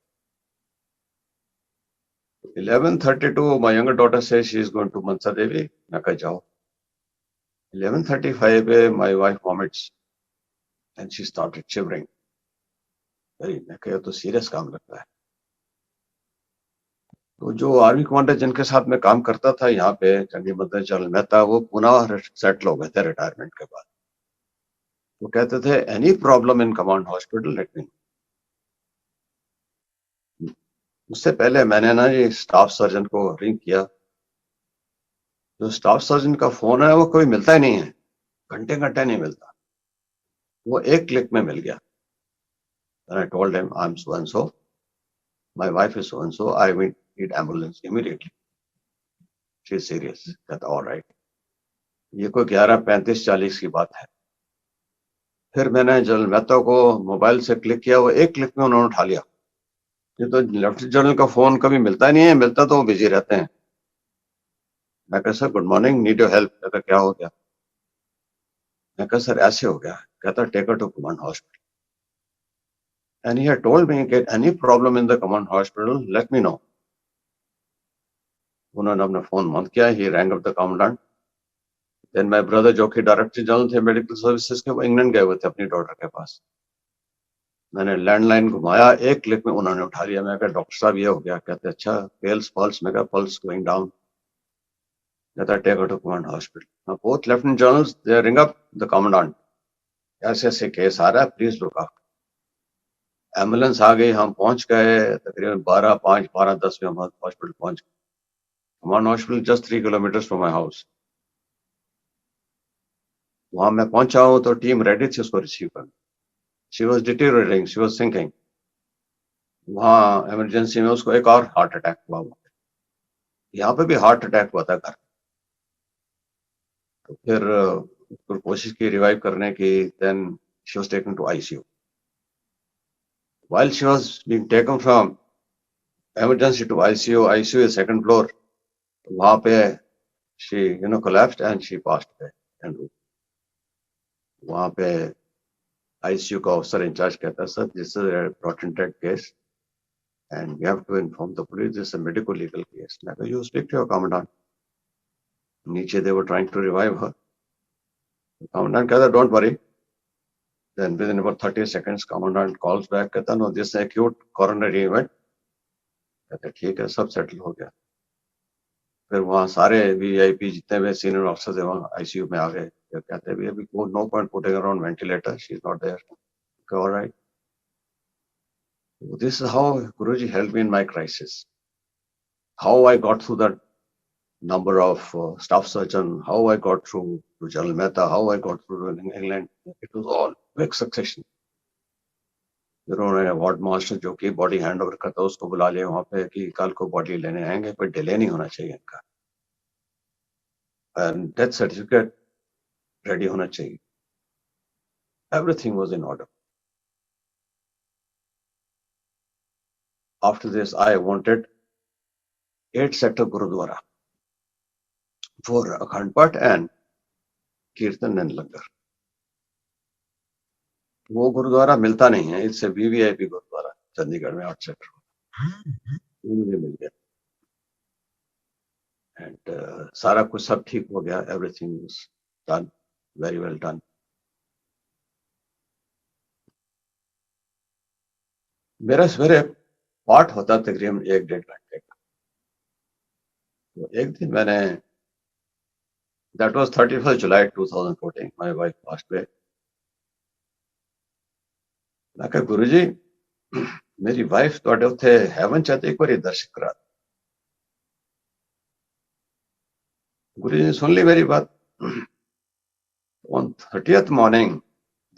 11:32 my younger daughter says she is going to Mansa Devi। मैं कहा जाओ। 11:35 पे my wife vomits and she started shivering। अरे मैं कहा तो सीरियस काम लगता है। तो जो आर्मी कमांडर जिनके साथ मैं काम करता था यहाँ पे, चंडी मंदिर जनरल मेहता, वो पुनः सेटल हो गए थे रिटायरमेंट के बाद। वो कहते थे any problem in command hospital let me. उससे पहले मैंने ना ये स्टाफ सर्जन को रिंग किया। जो स्टाफ सर्जन का फोन है वो कोई मिलता ही नहीं है, घंटे घंटे नहीं मिलता, वो एक क्लिक में मिल गया। And I told him, I'm so and so. My wife is so and so. I will need ambulance immediately. She is serious. कहता all right. ये कोई 11:35-40 की बात है. फिर मैंने जनरल मेहता को मोबाइल से क्लिक किया, वो एक क्लिक में उन्होंने उठा लिया. ये तो लेफ्टिनेंट जनरल का फोन कभी मिलता नहीं है, मिलता तो वो बिजी रहते हैं. मैं कहा sir good morning, need your help. कहता क्या हो गया? मैं कहा सर ऐसे हो गया. कहता take her to command hospital. And he had told me, get any problem in the command hospital, let me know. उन्होंने अपना फोन बंद किया. He rang up the commandant. Then my brother जो कि डायरेक्टर जनरल थे medical services के, वो England गए हुए थे अपनी डॉटर के पास. मैंने लैंडलाइन घुमाया, एक क्लिक में उन्होंने उठा लिया. मैं कहा डॉक्टर साहब ये हो गया. कहते अच्छा पल्स. मैं कहा पल्स गोइंग डाउन. कहता take her to command hospital. Now both lieutenant generals they ring up the commandant. ऐसे ऐसे केस आ रहा है, प्लीज लुक आउट. एम्बुलेंस आ गई, हम पहुंच गए तकरीबन 12:05, 12:10 में हम हॉस्पिटल पहुंच गए. Command hospital just 3 kilometre from my house. वहां मैं पहुंचा हूं तो टीम रेडी थी उसको रिसीव करने. She was deteriorating, she was sinking. वहां इमरजेंसी में उसको एक और हार्ट अटैक हुआ. यहाँ पे भी हार्ट अटैक हुआ था घर. तो फिर उसको कोशिश की रिवाइव करने की. Then she was taken to ICU. while she was being taken from emergency to ICU, ICU is second floor. वहां पे she collapsed and she passed away. And वहां पे ICU का ऑफिसर इंचार्ज कहता sir this is a rotten dead case and we have to inform the police this is a medical legal case. मैं कहा you speak to your commandant. नीचे they were trying to revive her. The commandant कहता don't worry. Then within about 30 seconds commandant calls back, कहता no this is acute coronary event. कहते ठीक है, सब settle हो गया. फिर वहाँ सारे वीआईपी जितने भी सीनियर ऑफिसर्स है वहाँ आईसीयू में आ गए. कहते भी अभी no point putting her on ventilator, she is not there. All right. This is how Guruji helped me in my crisis. How I got through that number of staff surgeon, how I got through to General Mehta, how I got through to England. It was all quick succession. Ward master जो कि body hand over करता है उसको बुला लिया वहां पे कि कल को बॉडी लेने आएंगे, कोई डिले नहीं होना चाहिए इनका. एंड डेथ सर्टिफिकेट रेडी होना चाहिए. Everything was in order. After this, I wanted 8-sector Gurudwara for Akhand Path and Kirtan and Langar. वो गुरुद्वारा मिलता नहीं है. इससे वीवीआईपी गुरुद्वारा चंडीगढ़ में 8 सेक्टर वो मुझे मिल गया. एंड सारा कुछ सब ठीक हो गया. Everything was done, very well done. मेरा सवेरे पाठ होता तकरीबन 1-1.5 घंटे का. तो एक दिन मैंने, that was 31 July 2014, my wife passed away. मैं कहा गुरुजी मेरी वाइफ ਤੁਹਾਡੇ ਉੱਥੇ ਹੈਵਨ ਚ ਤੇ ਇੱਕ ਵਾਰੀ ਦਰਸ਼ਨ ਕਰਾ. गुरुजी ने सुन ली मेरी बात. On 30th morning,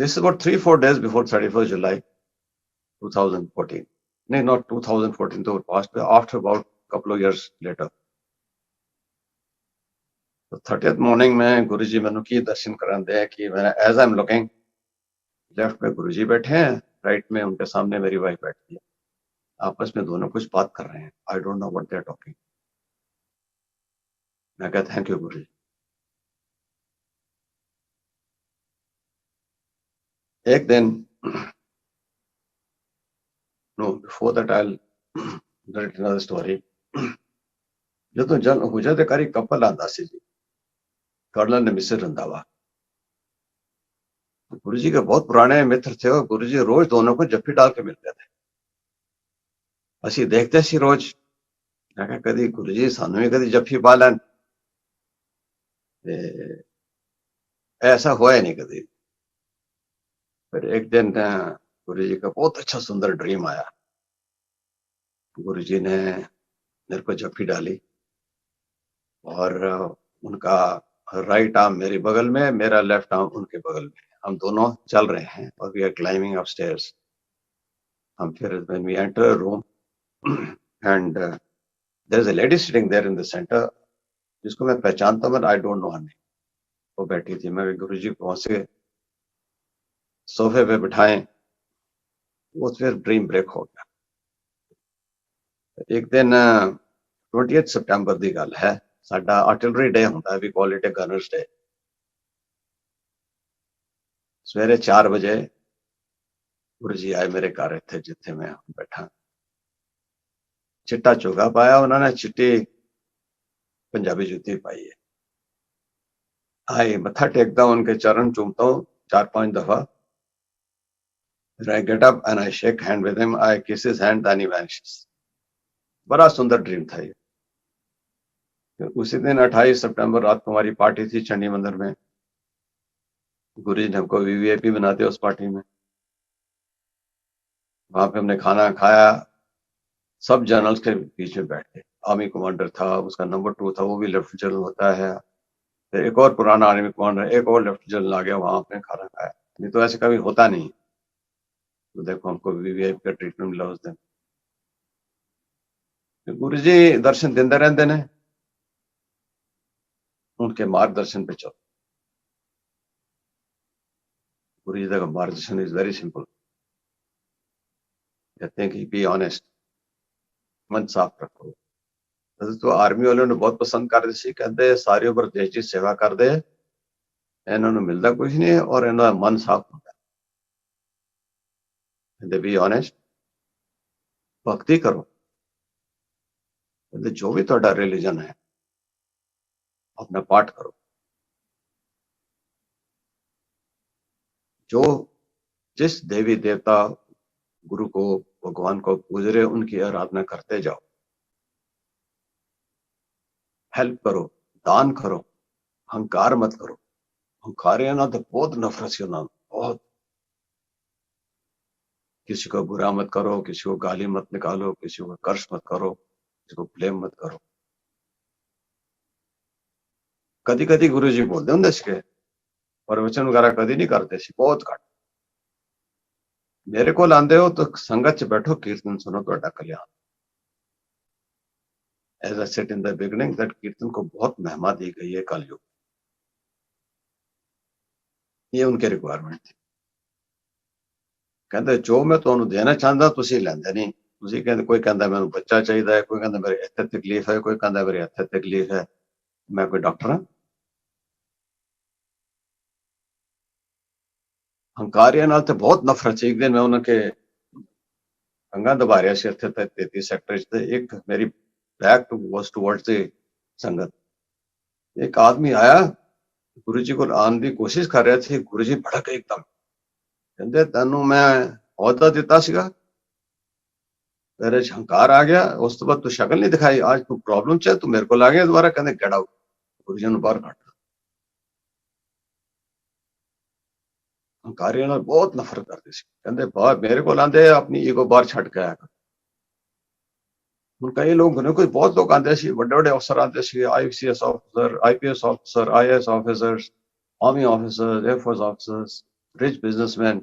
this is about 3-4 days before 31st July 2014. No, not 2014, though it passed after about a couple of years later. तो 30th morning में गुरुजी मैंने की दर्शन कराते हैं कि मैंने as I am looking left में गुरुजी बैठे हैं, राइट में उनके सामने मेरी वाइफ बैठी है. आपस में दोनों कुछ बात कर रहे हैं. I don't know what they are talking. मैं कहता थैंक यू गुरुजी. एक दिन, no before that I will narrate another story. जो तो जन हुजरकारी कपल आंदासी जी कर्नल ने मिस्र रंधावा गुरुजी के बहुत पुराने मित्र थे और गुरुजी रोज दोनों को जफ्फी डाल के मिलते थे. ਅਸੀਂ देखते सी रोज. मैं कहा कभी गुरुजी सानू भी कभी जफ्फी पा लैन. ऐसा हुआ ही नहीं कभी. फिर एक दिन गुरुजी का बहुत अच्छा सुंदर ड्रीम आया. गुरुजी ने मेरे को जफ्फी डाली और उनका राइट आर्म मेरे बगल में, मेरा लेफ्ट आर्म उनके बगल में. हम दोनों चल रहे हैं और वी आर क्लाइंबिंग अपस्टेयर्स. हम फिर when we enter a room and there is a lady sitting there in the center जिसको मैं पहचानता हूँ, I don't know her name. वो बैठी थी, मैं गुरुजी को वहां से सोफे पे बिठाएं, वो फिर ड्रीम ब्रेक हो गया। एक दिन 20 सितंबर ਦੀ ਗੱਲ ਹੈ, ਸਾਡਾ ਆਰਟਿਲਰੀ ਡੇ ਹੁੰਦਾ, ਵੀ ਕਾਲ ਇਟ ਅ ਗਨਰਸ ਡੇ। ਸਵੇਰੇ 4 ਵਜੇ ਗੁਰੂ ਜੀ ਆਏ ਮੇਰੇ ਘਰ, ਇੱਥੇ ਜਿੱਥੇ ਮੈਂ ਬੈਠਾ। ਚਿੱਟਾ ਚੋਗਾ ਪਾਇਆ ਉਹਨਾਂ ਨੇ, ਚਿੱਟੀ पंजाबी जूती पाई है। आए मत्था टेकता हूं, उनके चरण चूमता हूँ 4-5 दफा। Then I get up and I shake hand with him. I kiss his hand, then he vanishes. बड़ा सुंदर ड्रीम था ये। उसी दिन 28 सितंबर रात को हमारी पार्टी थी चंडी मंदिर में। गुरु जी ने हमको वीवीआईपी बना दिया उस पार्टी में। वहां पे हमने खाना खाया, सब जनरल्स के बीच में बैठ गए। आर्मी कमांडर था, उसका नंबर 2 था, वो भी लेफ्टिनेंट जनरल होता है। फिर एक और पुराना आर्मी कमांडर, एक और लेफ्टिनेंट जनरल आ गया, वहां पे खाना खाया। नहीं तो ऐसे कभी होता नहीं। तो देखो हमको वीवीआईपी का ट्रीटमेंट मिला उस दिन। गुरु जी दर्शन देंदे रहंदे ने, उनके मार्गदर्शन पे चलो। गुरु जी का मार्गदर्शन इज वेरी सिंपल। कहते हैं कि बी ऑनेस्ट, मन साफ रखो। तो आर्मी वालों ने बहुत पसंद करते सी, कहते सारे उपर देश की सेवा करते, इन्होंने मिलता कुछ नहीं और इन्हों मन साफ होता है। बी ऑनेस्ट, भक्ति करो, जो भी थोड़ा रिलीजन है अपना पाठ करो। जो जिस देवी देवता गुरु को भगवान को पूज रहे, उनकी आराधना करते जाओ। हेल्प करो, दान करो, अहंकार मत करो। अहंकार है ना तो बहुत नफरत से ना, बहुत। किसी को बुरा मत करो, किसी को गाली मत निकालो, किसी को कर्ष मत करो, किसी को ब्लेम मत करो। कदी कदी गुरु जी बोलते होंगे इसके, प्रवचन वगैरह कदी नहीं करते सी, बहुत घट। मेरे को आंदे हो तो संगत च बैठो, कीर्तन सुनो, तो Kalyan. As I said in the beginning that kirtan को बहुत महिमा दी गई है कलयुग। ये उनके रिक्वायरमेंट थी। कहते जो मैं ਤੁਹਾਨੂੰ ਦੇਣਾ ਚਾਹੁੰਦਾ ਤੁਸੀਂ ਲੈਂਦੇ ਨਹੀਂ। ਤੁਸੀਂ ਕਹਿੰਦੇ, ਕੋਈ ਕਹਿੰਦਾ ਮੈਨੂੰ ਬੱਚਾ ਚਾਹੀਦਾ ਹੈ, ਕੋਈ ਕਹਿੰਦਾ ਮੇਰੇ ਇੱਥੇ ਤਕਲੀਫ ਹੈ, ਕੋਈ ਕਹਿੰਦਾ ਮੇਰੇ ਇੱਥੇ ਤਕਲੀਫ ਹੈ। ਮੈਂ ਕੋਈ ਡਾਕਟਰ ਹਾਂ? ਹੰਕਾਰੀਆਂ ਨਾਲ ਤੇ ਬਹੁਤ ਨਫ਼ਰਤ ਸੀ। ਇੱਕ ਦਿਨ ਮੈਂ ਉਹਨਾਂ ਕੇ ਅੰਗਾਂ ਦਬਾ ਰਿਹਾ ਸੀ ਇੱਥੇ 33 ਸੈਕਟਰ 'ਚ, ਤੇ ਇੱਕ ਮੇਰੀ बैक was towards the संगत। एक आदमी आया, गुरु जी को आने की कोशिश कर रहे थे। गुरु जी भड़क एकदम, कहते तेनू मैं औहदा दिता सीगा, तेरे च हंकार आ गया, उस तो बाद तू शक्ल नहीं दिखाई, आज तू प्रॉब्लम च है, तू मेरे को आ गया दोबारा। कहते गेट आउट। गुरु जी ने बाहर कट। हंकारियों ने बहुत नफरत करते सी, कहते बाहर मेरे को आंदे अपनी ईगो बाहर छड़ के आया कर। कई लोग ने, कोई बहुत लोग आते सी, बड़े बड़े अफसर आते सी, ICS officer, IPS officer, IAS officers, army officers, air force officers, rich businessman.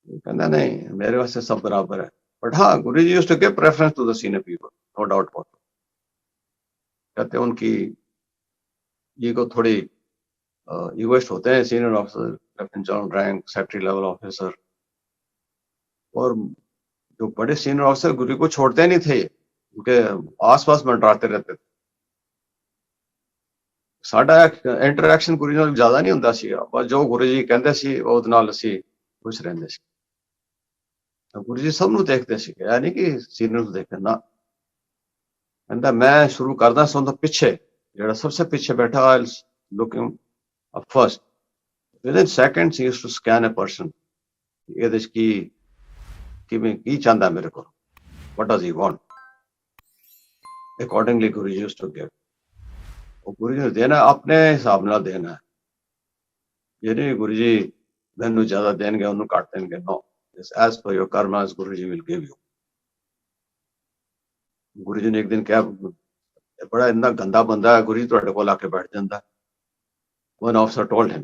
कहना नहीं, मेरे वास्ते सब बराबर है। बट हाँ, Guru ji used to give preference to the senior people, no doubt about it. कहते उनकी ईगो थोड़ी इगोइस्ट होते हैं senior officer, lieutenant general rank, secretary level officer. और जो बड़े सीनियर ऑफिसर गुरु को छोड़ते नहीं थे, उनके आसपास मंडराते रहते थे। साडा इंटरैक्शन गुरु जी नाल ज्यादा नहीं हुंदा सी, पर जो गुरु जी कहंदे सी ਉਹਦੇ ਨਾਲ ਅਸੀਂ खुश ਰਹਿੰਦੇ ਸੀ। ਤਾਂ ਗੁਰੂ ਜੀ ਸਭ ਨੂੰ ਦੇਖਦੇ ਸੀ, ਇਹ ਨਹੀਂ ਕਿ ਸੀਨੀਅਰ ਨੂੰ ਦੇਖਦੇ ਨਾ। ਕਹਿੰਦਾ ਮੈਂ ਸ਼ੁਰੂ ਕਰਦਾ ਸੋਂ ਤੋਂ ਪਿੱਛੇ, ਜਿਹੜਾ ਸਭ ਤੋਂ ਪਿੱਛੇ ਬੈਠਾ, I was looking up first. Within seconds he used to scan a person। ਇਹਦੇ ਚ ਕਿਵੇਂ ਕੀ ਚਾਹੁੰਦਾ ਮੇਰੇ ਕੋਲ, what does he want। Accordingly Guru ji used to give। ਉਹ ਗੁਰੂ ਜੀ ਨੇ ਦੇਣਾ ਆਪਣੇ ਹਿਸਾਬ ਨਾਲ ਦੇਣਾ। ਇਹ ਨਹੀਂ ਗੁਰੂ ਜੀ ਮੈਨੂੰ ਜ਼ਿਆਦਾ ਦੇਣਗੇ ਉਹਨੂੰ ਘੱਟ ਦੇਣਗੇ, no। As per your karmas Guru ji will give you। गुरु जी ने एक दिन कहा, बड़ा इतना गंदा बंदा है, गुरु जी ਤੁਹਾਡੇ ਕੋਲ ਆ ਕੇ बैठ ਜਾਂਦਾ। One officer told him,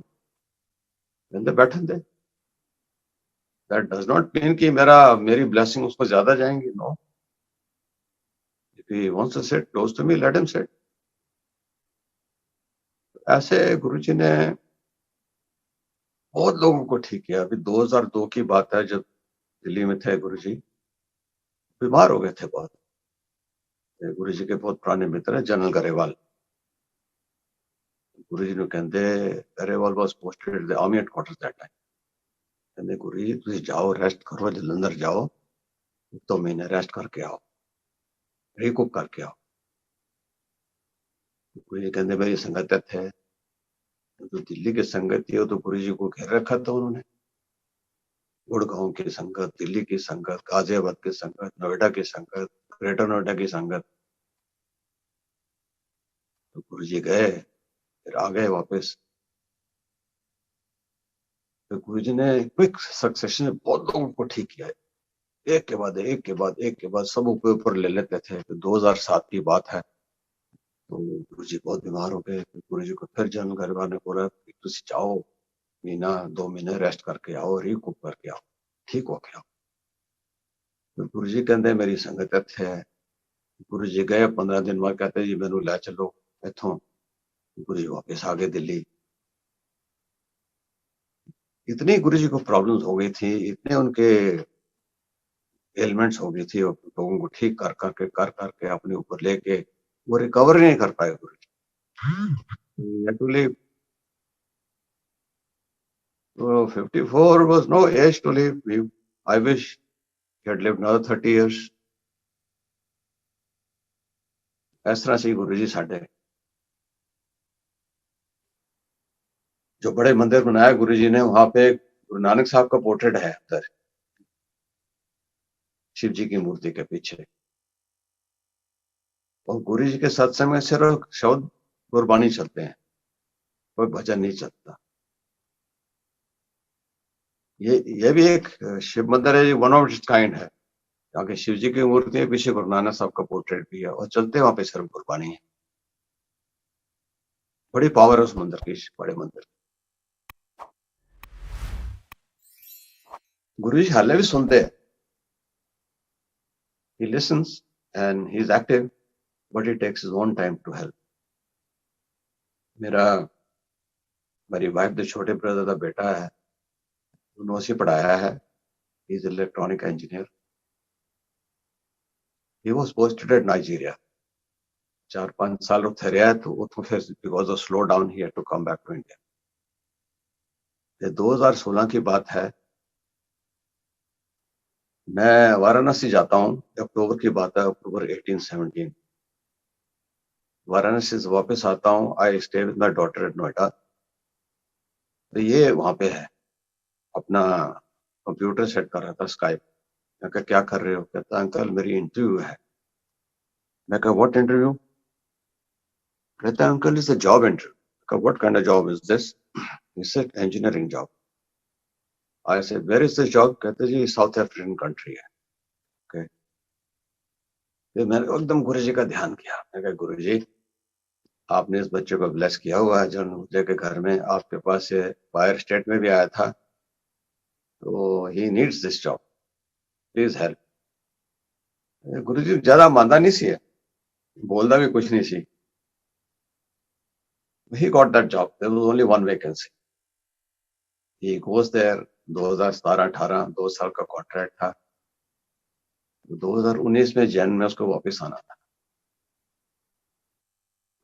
कहते बैठन दे। दैट डज नॉट मीन कि मेरी ब्लेसिंग उसको ज्यादा जाएंगी. No, if he wants to sit close to me, let him sit. ऐसे गुरुजी ने बहुत लोगों को ठीक किया. अभी 2002 की बात है, जब दिल्ली में थे गुरुजी, बीमार हो गए थे बहुत. गुरुजी के बहुत पुराने मित्र हैं जनरल गरेवाल. गुरुजी ने कहते Grewal was posted at the army headquarters that time. कहते गुरुजी तुम जाओ, रेस्ट करो, जलंधर जाओ, 2 महीने रेस्ट करके आओ, रिकूप करके आओ. गुरुजी कहते मेरी संगत थे, तो दिल्ली की संगत थी, वो तो गुरुजी को घेर रखा था उन्होंने. गुड़गांव की संगत, दिल्ली की संगत, गाजियाबाद की संगत, नोएडा की संगत, ग्रेटर नोएडा की संगत. तो गुरुजी गए, फिर आ गए वापस. तो गुरुजी ने क्विक सक्सेशन में बहुत लोगों को ठीक किया है. एक के बाद एक के बाद एक के बाद सब ऊपर ले लेते थे. तो 2007 की बात है, तो गुरुजी बहुत बीमार हो गए. गुरुजी को फिर जनरल गरेवाल ने बोला कि तुम जाओ, 1-2 महीने रेस्ट करके आओ, रिकूप करके आओ, ठीक होके आओ. तो गुरुजी कहते मेरी संगत है. गुरुजी गए 15 दिन बाद, कहते जी मैनू लै चलो इथों. गुरुजी वापस आ गए दिल्ली. इतनी गुरुजी को प्रॉब्लम्स हो गई थी, इतने उनके एलिमेंट्स हो गई थी, और लोगों को ठीक कर करके अपने ऊपर लेके वो रिकवर नहीं कर पाए Guruji. Actually 54 was no age to live. I wish he had lived another 30 years. इस तरह से गुरुजी साढ़े जो बड़े मंदिर बनाया गुरुजी ने, वहां पे गुरु नानक साहब का पोर्ट्रेट है अंदर, शिव जी की मूर्ति के पीछे. और गुरुजी के सत्संग में सिर्फ शब्द गुरबानी चलते हैं, कोई भजन नहीं चलता. ये भी एक शिव मंदिर है, वन ऑफ इट्स काइंड है. यहाँ के शिव जी की मूर्ति है, पीछे गुरु नानक साहब का पोर्ट्रेट भी है, और चलते वहां पे सिर्फ गुरबानी है. बड़ी पावर है उस मंदिर की, बड़े मंदिर. गुरुजी हाले भी सुनते हैं. He listens and he is active, but he takes his own time to help. मेरी वाइफ जो छोटे ब्रदर का बेटा है, उन्होंने उसे पढ़ाया है. He is electronic engineer. He was posted at Nigeria. 4-5 साल उत्थे रहा, तो उतो फिर because of slow down he had to come back to India. ये 2016 की बात है. मैं वाराणसी जाता हूँ, अक्टूबर की बात है, अक्टूबर 18-17. वाराणसी से वापस आता हूँ. I stay with my daughter at Noida. तो ये वहां पे है, अपना कंप्यूटर सेट कर रहा था, स्काइप. मैं कहा क्या कर रहे हो? कहता अंकल मेरी इंटरव्यू है. मैं कहा व्हाट इंटरव्यू? कहता uncle is a job interview. कहा what kind of job is this? He said engineering job. I said where is this job? कहते जी साउथ अफ्रीकन कंट्री है. ओके. फिर मैंने एकदम गुरुजी का ध्यान किया. मैं कहा गुरुजी आपने इस बच्चे को ब्लेस किया हुआ है, जन्म के घर में आपके पास से बाहर स्टेट में भी आया था, तो he needs this job, please help. Guruji ज्यादा मानता नहीं सी है, बोलता भी कुछ नहीं सी. He got that job. There was only one vacancy. He goes there. 2017-18 2 साल का कॉन्ट्रैक्ट था. 2019 में जैन में उसको वापस आना था.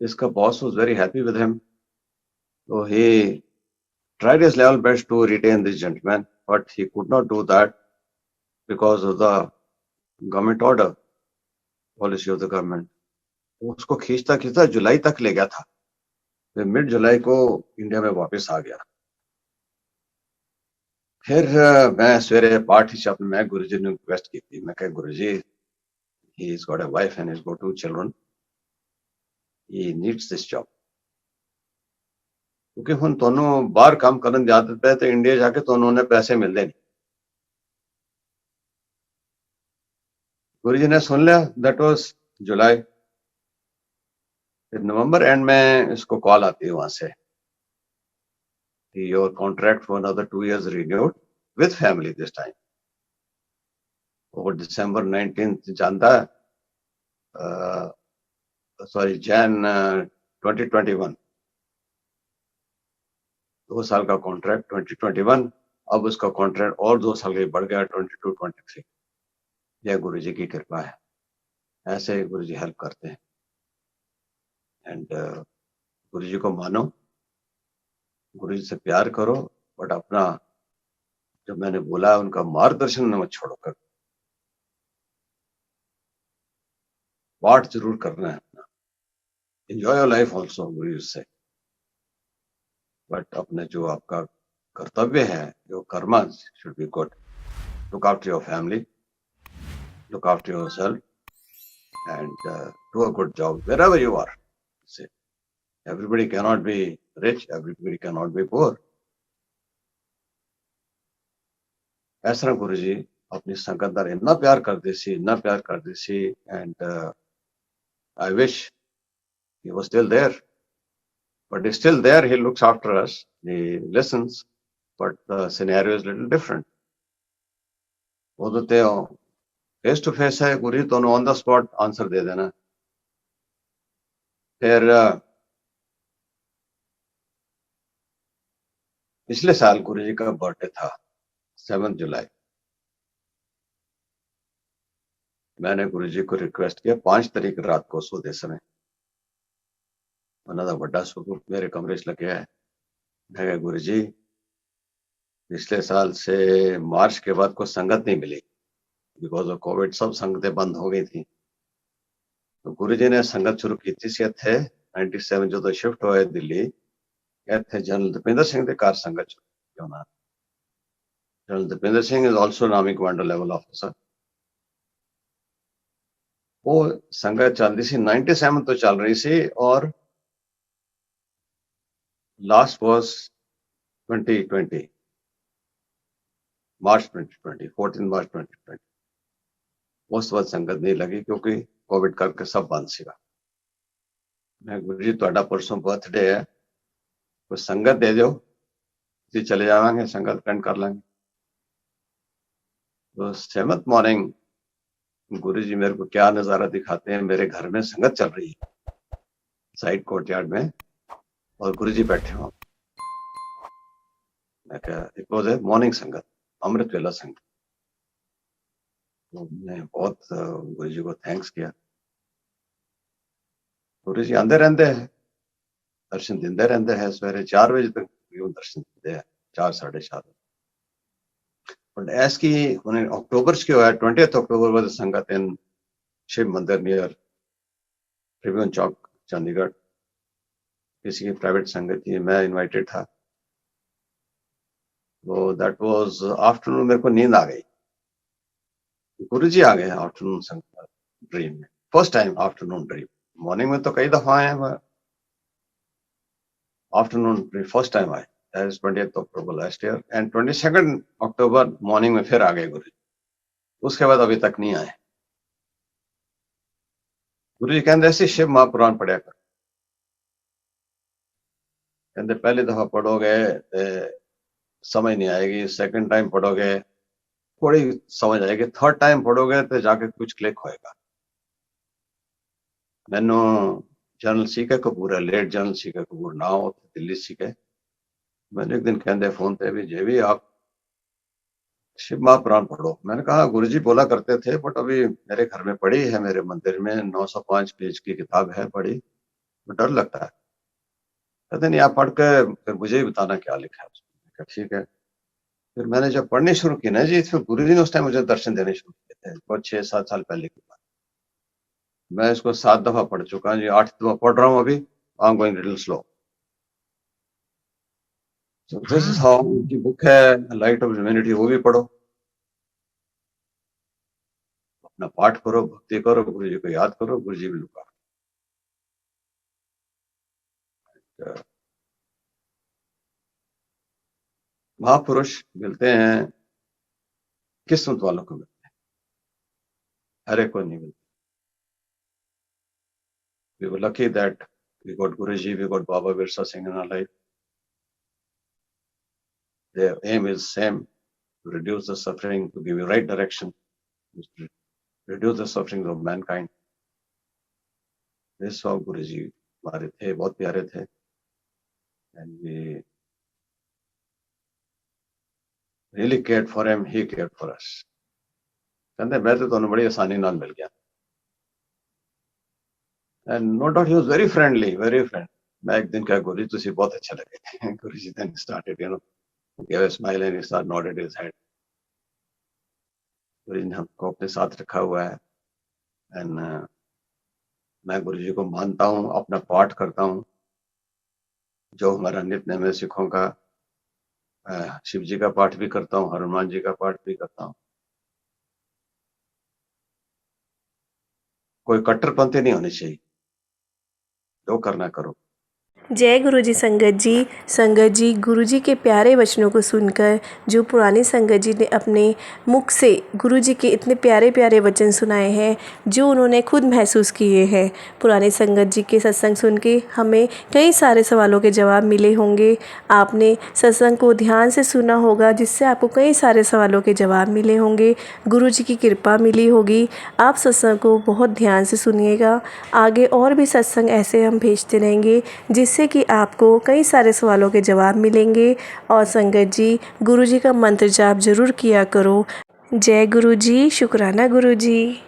इसका boss was very happy with him. So he tried his level best to retain this gentleman, but he could not do that because of the government order, policy of the government. उसको खींचता खींचता जुलाई तक ले गया था. फिर mid जुलाई को India में वापस आ गया. फिर मैं सवेरे पाठ ही अपने मैं गुरुजी ने रिक्वेस्ट की थी. मैं कहा गुरुजी he's got a wife and he's got 2 children. He needs this job. क्योंकि हम दोनों बाहर काम करने जाते थे, तो इंडिया जाके तो उन्होंने पैसे मिलते नहीं. गुरुजी ने सुन लिया. दैट वाज जुलाई. फिर नवंबर एंड में इसको कॉल आती है वहां से, your contract for another 2 years renewed with family this time. Over December 19th जानता है, Jan 2021, 2 साल का कॉन्ट्रैक्ट 2021, अब उसका कॉन्ट्रैक्ट और 2 साल के बढ़ गया 22-23। यह गुरु जी की कृपा है, ऐसे गुरु जी हेल्प करते हैं। एंड गुरु जी को मानो, गुरु जी से प्यार करो, बट अपना जो मैंने बोला उनका मार्गदर्शन मत छोड़ो कर, पाठ जरूर करना है अपना, एंजॉय योर लाइफ ऑल्सो गुरु जी से, बट अपने जो आपका कर्तव्य है, जो Karma should be good, look after your family, look after yourself, and do a good job wherever you are. See, everybody cannot be rich, everybody cannot be poor. ऐसा ना गुरु जी अपनी संगत नाल इन्ना प्यार करते सी, and I wish he was still there, but he's still there. He looks after us, he listens, but the scenario is a little different. वो तो फेस टू फेस है, गुरु जी तो ऑन द स्पॉट आंसर दे देना। फिर पिछले साल गुरु जी का birthday था 7 जुलाई। मैंने गुरु जी को रिक्वेस्ट किया 5 तारीख रात को सोते समय, उन्होंने बड़ा सुख मेरे कमरे च लगे है। मैं कहा गुरु जी पिछले साल से मार्च के बाद कोई संगत नहीं मिली, बिकॉज ऑफ कोविड सब संगतें बंद हो गई थी। तो गुरु जी ने संगत शुरू की थी थे 97 जो शिफ्ट होए दिल्ली, थे जनरल दीपेंद्र सिंह के कार संगत शुरू होना। General Dipendra Singh is also नामी कमांडर लेवल ऑफिसर। वो संगत चल रही सी 97 तो चल रही सी, और लास्ट वाज 2020 मार्च 2020, 14 मार्च 2020। उस वक्त संगत नहीं लगी क्योंकि कोविड करके सब बंद सीगा। मैं गुरु जी तुहाडा परसों बर्थडे है, कोई संगत दे दो, जी चले जावांगे, संगत अटेंड कर लेंगे। तो 7th मॉर्निंग गुरु जी मेरे को क्या नजारा दिखाते हैं, मेरे घर में संगत चल रही है साइड कोर्टयार्ड में, और गुरु जी बैठे हो। मैं क्या, इट वाज ए मॉर्निंग संगत, अमृत वेला संगत। तो मैं बहुत गुरु जी को थैंक्स किया। गुरु जी आंदे रहते हैं, दर्शन देंदे रहते हैं, सवेरे 4 बजे तक दर्शन देते हैं, 4 साढ़े 4। बट ऐस की उन्हें अक्टूबर की होया 20th अक्टूबर वाज संगत इन शिव मंदिर नियर ट्रिब्यून चौक चंडीगढ़। किसी की प्राइवेट संगत थी, मैं इनवाइटेड था। तो दैट वाज आफ्टरनून, मेरे को नींद आ गई, गुरु जी आ गए आफ्टरनून संगत ड्रीम में, first time afternoon dream. Morning में तो कई दफा आए हैं, आफ्टरनून ड्रीम फर्स्ट टाइम आए। That is 20th October last year, and 22nd October morning में फिर आ गए गुरु जी। उसके बाद अभी तक नहीं आए। गुरु जी कहते ऐसे शिव महापुराण पढ़िया कर, कहते पहली दफा पढ़ोगे समझ नहीं आएगी, सेकंड टाइम पढ़ोगे थोड़ी समझ आएगी, थर्ड टाइम पढ़ोगे तो जाके कुछ क्लिक होएगा। मैनू जनरल सीके कपूर है, लेट जनरल सीके कपूर ना हो, दिल्ली सीके। मैंने एक दिन कहते फोन पे भी जे भी आप शिव महापुराण पढ़ो। मैंने कहा गुरु जी बोला करते थे, बट अभी मेरे घर में पड़ी है, मेरे मंदिर में 905 पेज की किताब है पढ़ी, तो डर लगता है। कहते नहीं आप पढ़ के फिर मुझे ही बताना क्या लिखा है उसमें। ठीक है। फिर मैंने जब पढ़नी शुरू की ना जी, फिर गुरु जी ने उस टाइम मुझे दर्शन देने शुरू किए थे, बहुत 6-7 साल पहले की बात। मैं इसको 7 दफा पढ़ चुका जी, 8 दफा पढ़ रहा हूँ अभी। I am going little slow. So this is how उनकी बुक है लाइट ऑफ ह्यूमैनिटी, वो भी पढ़ो, अपना पाठ करो, भक्ति करो, गुरु जी को याद करो, गुरु जी भी लुका। महापुरुष मिलते हैं, किस्मत वालों को मिलते हैं, हर एक को नहीं मिलते। We were lucky that we got Guruji, we got Baba Birsa Singh in our life. Their aim is same, to reduce the suffering, to give you right direction, to reduce the suffering of mankind. This song Guruji हमारे थे, बहुत प्यारे थे, and we really cared for him, he cared for us. कहते मैं तो ਤੁਹਾਨੂੰ बड़ी आसानी नाल मिल गया. And no doubt he was very friendly, very friendly. मैं एक दिन कहा गुरुजी तुसी बहुत अच्छे लगे. Guruji then started, gave a smile and he started nodded his head. गुरुजी ने हमको अपने साथ रखा हुआ है, and मैं गुरुजी को मानता हूँ, अपना पाठ करता हूँ, जो हमारा नित्य नैमित्तिक सिखों का शिव जी का पाठ भी करता हूँ, हनुमान जी का पाठ भी करता हूँ. कोई कट्टरपंथी नहीं होनी चाहिए, जो करना करो. जय गुरुजी संगत जी गुरुजी के प्यारे वचनों को सुनकर जो पुरानी संगत जी ने अपने मुख से गुरुजी के इतने प्यारे प्यारे वचन सुनाए हैं, जो उन्होंने खुद महसूस किए हैं, पुरानी संगत जी के सत्संग सुन के हमें कई सारे सवालों के जवाब मिले होंगे. आपने सत्संग को ध्यान से सुना होगा, जिससे आपको कई सारे सवालों के जवाब मिले होंगे. गुरुजी की कृपा मिली होगी. आप सत्संग को बहुत ध्यान से सुनिएगा. आगे और भी सत्संग ऐसे हम भेजते रहेंगे, जिससे कि आपको कई सारे सवालों के जवाब मिलेंगे. और संगत जी गुरुजी का मंत्र जाप जरूर किया करो. जय गुरुजी, शुक्राना गुरुजी.